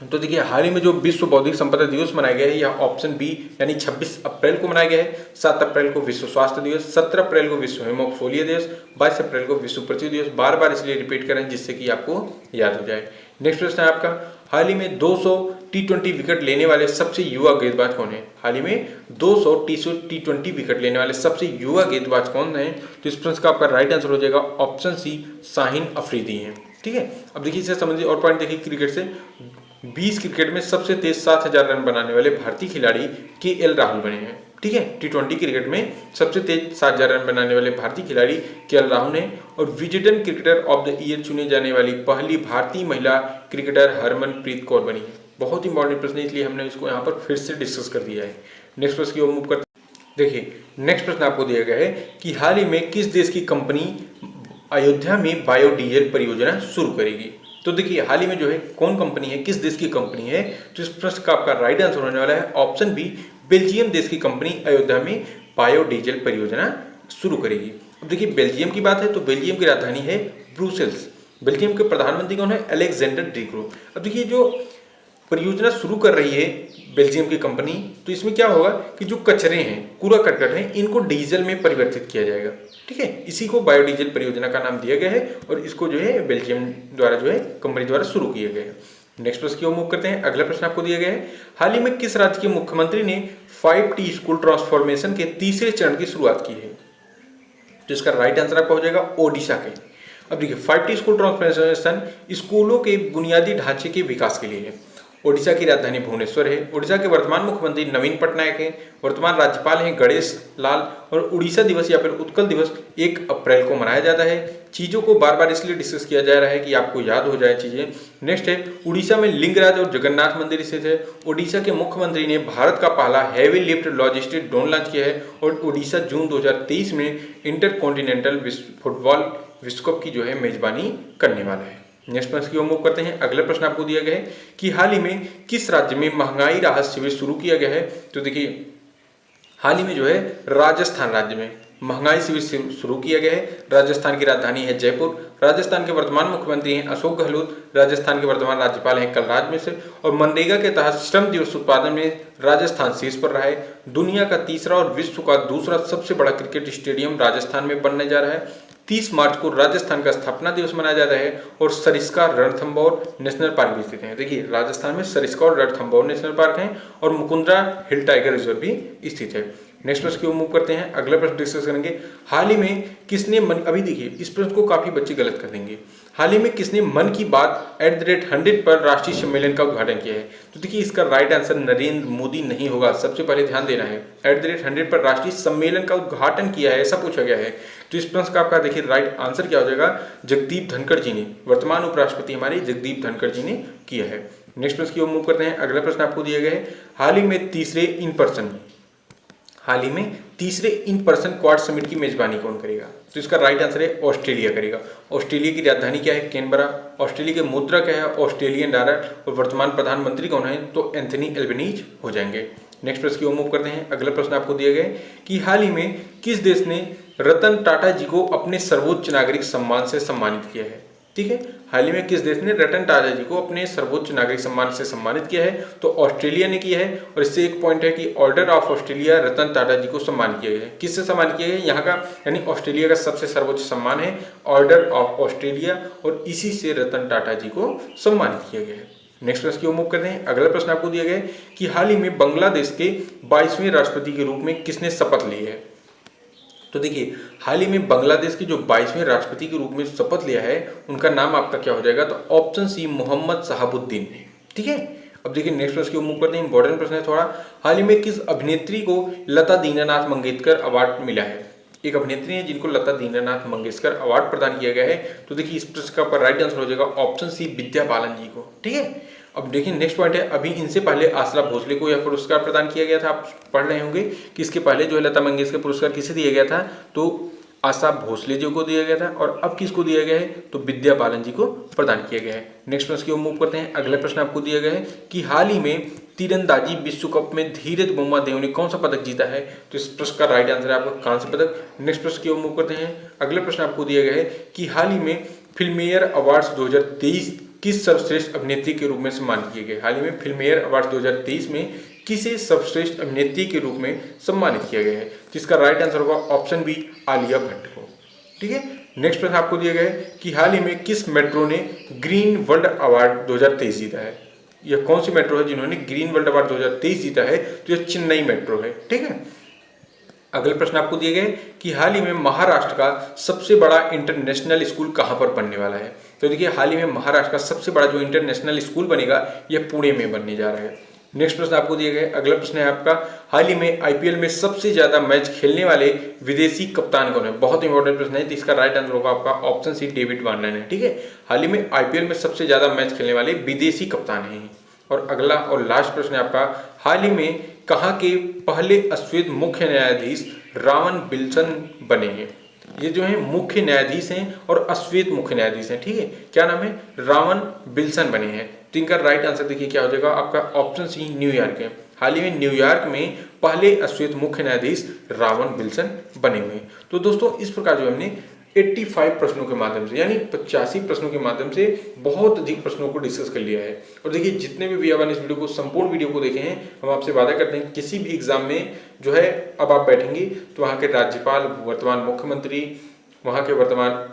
तो देखिए हाल ही में जो विश्व बौद्धिक संपदा दिवस मनाया गया है यह ऑप्शन बी यानी 26 अप्रैल को मनाया गया है। 7 अप्रैल को विश्व स्वास्थ्य दिवस, 17 अप्रैल को विश्व हेमोफीलिया दिवस, 22 अप्रैल को विश्व पृथ्वी दिवस। बार बार इसलिए रिपीट करें जिससे कि आपको याद हो जाए। नेक्स्ट प्रश्न है आपका, हाल ही में 200 T20 विकेट लेने वाले सबसे युवा गेंदबाज कौन है? हाल ही में 200 T20 विकेट लेने वाले सबसे युवा गेंदबाज कौन है? तो इस प्रश्न का आपका राइट आंसर हो जाएगा ऑप्शन सी, शाहीन अफरीदी है, ठीक है। अब देखिए इससे संबंधित और पॉइंट देखिए, क्रिकेट से 20 क्रिकेट में सबसे तेज 7000 रन बनाने वाले भारतीय खिलाड़ी केएल राहुल बने हैं, ठीक है। T20 क्रिकेट में सबसे तेज 7000 रन बनाने वाले भारतीय खिलाड़ी केएल राहुल ने। और विजेटन क्रिकेटर ऑफ द ईयर चुने जाने वाली पहली भारतीय महिला क्रिकेटर हरमनप्रीत कौर बनी है। बहुत इंपॉर्टेंट प्रश्न है इसलिए हमने इसको यहाँ पर फिर से डिस्कस कर दिया है। नेक्स्ट प्रश्न की ओर मूव करते हैं। देखिए नेक्स्ट प्रश्न आपको दिया गया है कि हाल ही में किस देश की कंपनी अयोध्या में बायोडीजल परियोजना शुरू करेगी? तो देखिए हाल ही में जो है कौन कंपनी है, किस देश की कंपनी है? तो इस प्रश्न का आपका राइट आंसर होने वाला है ऑप्शन बी, बेल्जियम देश की कंपनी अयोध्या में बायोडीजल परियोजना शुरू करेगी। अब देखिए बेल्जियम की बात है तो बेल्जियम की राजधानी है ब्रुसेल्स। बेल्जियम के प्रधानमंत्री कौन है? Alexander D crew. अब देखिए जो परियोजना शुरू कर रही है बेल्जियम की कंपनी, तो इसमें क्या होगा कि जो कचरे हैं, कूड़ा करकट है, इनको डीजल में परिवर्तित किया जाएगा, ठीक है। इसी को बायोडीजल परियोजना का नाम दिया गया है और इसको जो है बेल्जियम द्वारा जो है कंपनी द्वारा शुरू किया गया है। नेक्स्ट प्रश्न की ओर मूव करते हैं। अगला प्रश्न आपको दिया गया है, हाल ही में किस राज्य के मुख्यमंत्री ने 5T स्कूल ट्रांसफॉर्मेशन के तीसरे चरण की शुरुआत की है? तो इसका राइट आंसर आपका हो जाएगा ओडिशा के। अब देखिए 5T स्कूल ट्रांसफॉर्मेशन स्कूलों के बुनियादी ढांचे के विकास के लिए है ओडिशा की राजधानी भुवनेश्वर है। ओडिशा के वर्तमान मुख्यमंत्री नवीन पटनायक हैं। वर्तमान राज्यपाल हैं गणेश लाल। और उड़ीसा दिवस या फिर उत्कल दिवस 1 अप्रैल को मनाया जाता है। चीज़ों को बार बार इसलिए डिस्कस किया जा रहा है कि आपको याद हो जाए चीज़ें। नेक्स्ट है, उड़ीसा में लिंगराज और जगन्नाथ मंदिर स्थित है। ओडिशा के मुख्यमंत्री ने भारत का पहला heavy lift logistic drone launch किया है। और ओडिशा जून 2023 में इंटरकॉन्टिनेंटल फुटबॉल विश्व कप की जो है मेजबानी करने वाला है। नेक्स्ट प्रश्न की ओर मूव करते हैं। अगला प्रश्न आपको दिया गया है कि हाल ही में किस राज्य में महंगाई राहत शिविर शुरू किया गया है। तो देखिए, हाल ही में जो है राजस्थान राज्य में महंगाई शिविर शुरू किया गया है। राजस्थान की राजधानी है जयपुर। राजस्थान के वर्तमान मुख्यमंत्री हैं अशोक गहलोत। राजस्थान के वर्तमान राज्यपाल हैं कलराज मिश्र। और मनरेगा के तहत श्रम दिवस उत्पादन में राजस्थान शीर्ष पर रहा है। दुनिया का तीसरा और विश्व का दूसरा सबसे बड़ा क्रिकेट स्टेडियम राजस्थान में बनने जा रहा है। 30 मार्च को राजस्थान का स्थापना दिवस मनाया जाता है। और सरिस्का रणथंभौर नेशनल पार्क भी स्थित है। देखिए, राजस्थान में सरिस्का और रणथंभौर नेशनल पार्क हैं और मुकुंदरा हिल टाइगर रिजर्व भी स्थित है। नेक्स्ट प्रश्न की ओर मूव करते हैं। अगला प्रश्न डिस्कस करेंगे, हाल ही में किसने अभी देखिए, इस प्रश्न को काफी बच्चे गलत कर देंगे। हाल ही में किसने मन की बात @100 पर राष्ट्रीय सम्मेलन का उद्घाटन किया है। तो देखिए, इसका राइट आंसर नरेंद्र मोदी नहीं होगा। सबसे पहले ध्यान देना है, @100 पर राष्ट्रीय सम्मेलन का उद्घाटन किया है, ऐसा पूछा गया है। तो इस प्रश्न का आपका देखिए राइट आंसर क्या हो जाएगा, जगदीप धनखड़ जी ने, वर्तमान उपराष्ट्रपति हमारे जगदीप धनखड़ जी ने किया है। नेक्स्ट प्रश्न की ओर मूव करते हैं। अगला प्रश्न आपको दिया गया है, हाल ही में तीसरे इन पर्सन क्वाड समिट की मेजबानी कौन करेगा। तो इसका राइट आंसर है ऑस्ट्रेलिया करेगा। ऑस्ट्रेलिया की राजधानी क्या है, कैनबरा। ऑस्ट्रेलिया की मुद्रा क्या है, ऑस्ट्रेलियन डॉलर। और वर्तमान प्रधानमंत्री कौन है, तो एंथनी एल्बनीज हो जाएंगे। नेक्स्ट प्रश्न की ओर मूव करते हैं। अगला प्रश्न आपको दिया गया है कि हाल ही में किस देश ने रतन टाटा जी को अपने सर्वोच्च नागरिक सम्मान से सम्मानित किया है। ठीक है, हाल ही में किस देश ने रतन टाटा जी को अपने सर्वोच्च नागरिक सम्मान से सम्मानित किया है, तो ऑस्ट्रेलिया ने किया है। और इससे एक पॉइंट है कि order of Australia Ratan Tata जी को सम्मानित किया गया है। किससे सम्मानित किया गया है, यहाँ का यानी ऑस्ट्रेलिया का सबसे सर्वोच्च सम्मान है ऑर्डर ऑफ ऑस्ट्रेलिया। और इसी से रतन टाटा जी को सम्मानित किया गया है। नेक्स्ट प्रश्न की ओर मूव करते हैं। अगला प्रश्न आपको दिया गया है कि हाल ही में बांग्लादेश के 22वें राष्ट्रपति के रूप में किसने शपथ ली है। तो देखिए, हाल ही में बांग्लादेश के जो 22वें राष्ट्रपति के रूप में शपथ लिया है, उनका नाम आपका क्या हो जाएगा, तो ऑप्शन सी मोहम्मद शहाबुद्दीन ने। ठीक है, अब देखिए नेक्स्ट प्रश्न की ओर मूव करते हैं। इंपॉर्टेंट प्रश्न है थोड़ा। हाल ही में किस अभिनेत्री को लता दीनानाथ मंगेशकर अवार्ड मिला है। एक अभिनेत्री है जिनको लता दीनानाथ मंगेशकर अवार्ड प्रदान किया गया है। तो देखिए, इस प्रश्न का राइट आंसर हो जाएगा ऑप्शन सी विद्या बालन जी को। ठीक है, अब देखिए नेक्स्ट पॉइंट है, अभी इनसे पहले आसरा भोसले को यह पुरस्कार प्रदान किया गया था। आप पढ़ रहे होंगे कि इसके पहले जो है लता मंगेशकर पुरस्कार किसे दिया गया था, तो आशा भोसले जी को दिया गया था। और अब किसको दिया गया है, तो विद्या बालन जी को प्रदान किया गया है। नेक्स्ट प्रश्न की ओर मूव करते हैं। अगला प्रश्न आपको दिया गया है कि हाल ही में तीरंदाजी विश्व कप में धीरज मुम्मा देव ने कौन सा पदक जीता है। तो इस प्रश्न का राइट आंसर है आपका कांस्य पदक। नेक्स्ट प्रश्न की ओर मूव करते हैं। अगला प्रश्न आपको दिया गया है कि हाल ही में फिल्मेयर अवार्ड्स 2023 किस सर्वश्रेष्ठ अभिनेत्री के रूप में सम्मानित किए गए। हाल ही में फिल्मेयर अवार्ड 2023 में किसे सर्वश्रेष्ठ अभिनेत्री के रूप में सम्मानित किया गया है, जिसका राइट आंसर होगा ऑप्शन बी आलिया भट्ट को। ठीक है, नेक्स्ट प्रश्न आपको दिया गया है कि हाल ही में किस मेट्रो ने ग्रीन वर्ल्ड अवार्ड 2023 जीता है। यह कौन सी मेट्रो है जिन्होंने ग्रीन वर्ल्ड अवार्ड 2023 जीता है, तो यह चेन्नई मेट्रो है। ठीक है, अगले प्रश्न आपको दिए गए कि हाल ही में महाराष्ट्र का सबसे बड़ा इंटरनेशनल स्कूल कहां पर बनने वाला है। तो देखिए, हाल ही में महाराष्ट्र का सबसे बड़ा जो इंटरनेशनल स्कूल बनेगा यह पुणे में बनने जा रहा है। नेक्स्ट प्रश्न आपको दिए गए। अगला प्रश्न है आपका, हाल ही में आईपीएल में सबसे ज्यादा मैच खेलने वाले विदेशी कप्तान कौन है। बहुत इंपॉर्टेंट प्रश्न है, तो इसका राइट आंसर होगा आपका ऑप्शन सी डेविड वार्नर है। ठीक है, हाल ही में आईपीएल में सबसे ज्यादा मैच खेलने वाले विदेशी कप्तान हैं। और अगला और लास्ट प्रश्न है आपका, हाल ही में कहाँ के पहले अश्वेत मुख्य न्यायाधीश रावन विल्सन बने हैं। ये जो है मुख्य न्यायाधीश हैं और अश्वेत मुख्य न्यायाधीश हैं। ठीक है, क्या नाम है, रावन विल्सन बने हैं। तो इनका राइट आंसर देखिए क्या हो जाएगा आपका ऑप्शन सी न्यूयॉर्क है। हाल ही में न्यूयॉर्क में पहले अश्वेत मुख्य न्यायाधीश रावन विल्सन बने हुए हैं। तो दोस्तों, इस प्रकार जो हमने 85 प्रश्नों के माध्यम से यानी 85 प्रश्नों के माध्यम से बहुत अधिक प्रश्नों को डिस्कस कर लिया है। और देखिए, जितने भी भैया इस वीडियो को संपूर्ण वीडियो को देखे हैं, हम आपसे वादा करते हैं किसी भी एग्जाम में जो है अब आप बैठेंगे तो वहाँ के राज्यपाल, वर्तमान मुख्यमंत्री, वहाँ के वर्तमान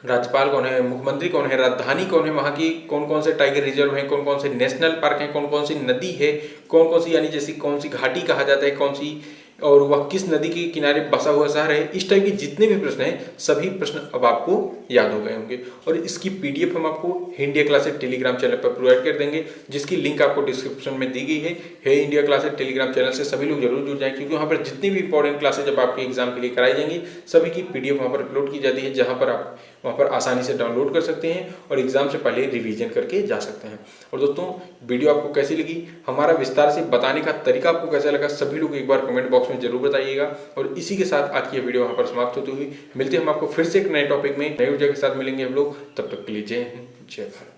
राज्यपाल कौन है, मुख्यमंत्री कौन है, राजधानी कौन है, वहाँ की कौन कौन से टाइगर रिजर्व हैं, कौन कौन से नेशनल पार्क हैं, कौन कौन सी नदी है, कौन कौन सी यानी जैसी कौन सी घाटी कहा जाता है, कौन सी और वह किस नदी के किनारे बसा हुआ शहर है, इस टाइप के जितने भी प्रश्न हैं सभी प्रश्न अब आपको याद हो गए होंगे। और इसकी पीडीएफ हम आपको इंडिया क्लासेस टेलीग्राम चैनल पर प्रोवाइड कर देंगे, जिसकी लिंक आपको डिस्क्रिप्शन में दी गई है इंडिया क्लासेस टेलीग्राम चैनल से सभी लोग जरूर जुड़ जाएं, क्योंकि वहाँ पर जितनी भी इंपॉर्टेंट क्लासेज जब आपके एग्जाम के लिए कराई जाएंगी सभी की पीडीएफ वहाँ पर अपलोड की जाती है, जहाँ पर आप वहाँ पर आसानी से डाउनलोड कर सकते हैं और एग्जाम से पहले रिवीजन करके जा सकते हैं। और दोस्तों वीडियो आपको कैसी लगी, हमारा विस्तार से बताने का तरीका आपको कैसा लगा, सभी लोग एक बार कमेंट बॉक्स में जरूर बताइएगा। और इसी के साथ आज की वीडियो वहाँ पर समाप्त होती हुई मिलते हैं हम आपको फिर से एक नए टॉपिक में नई ऊर्जा के साथ मिलेंगे हम लोग। तब तक के लिए जय हिंद, जय भारत।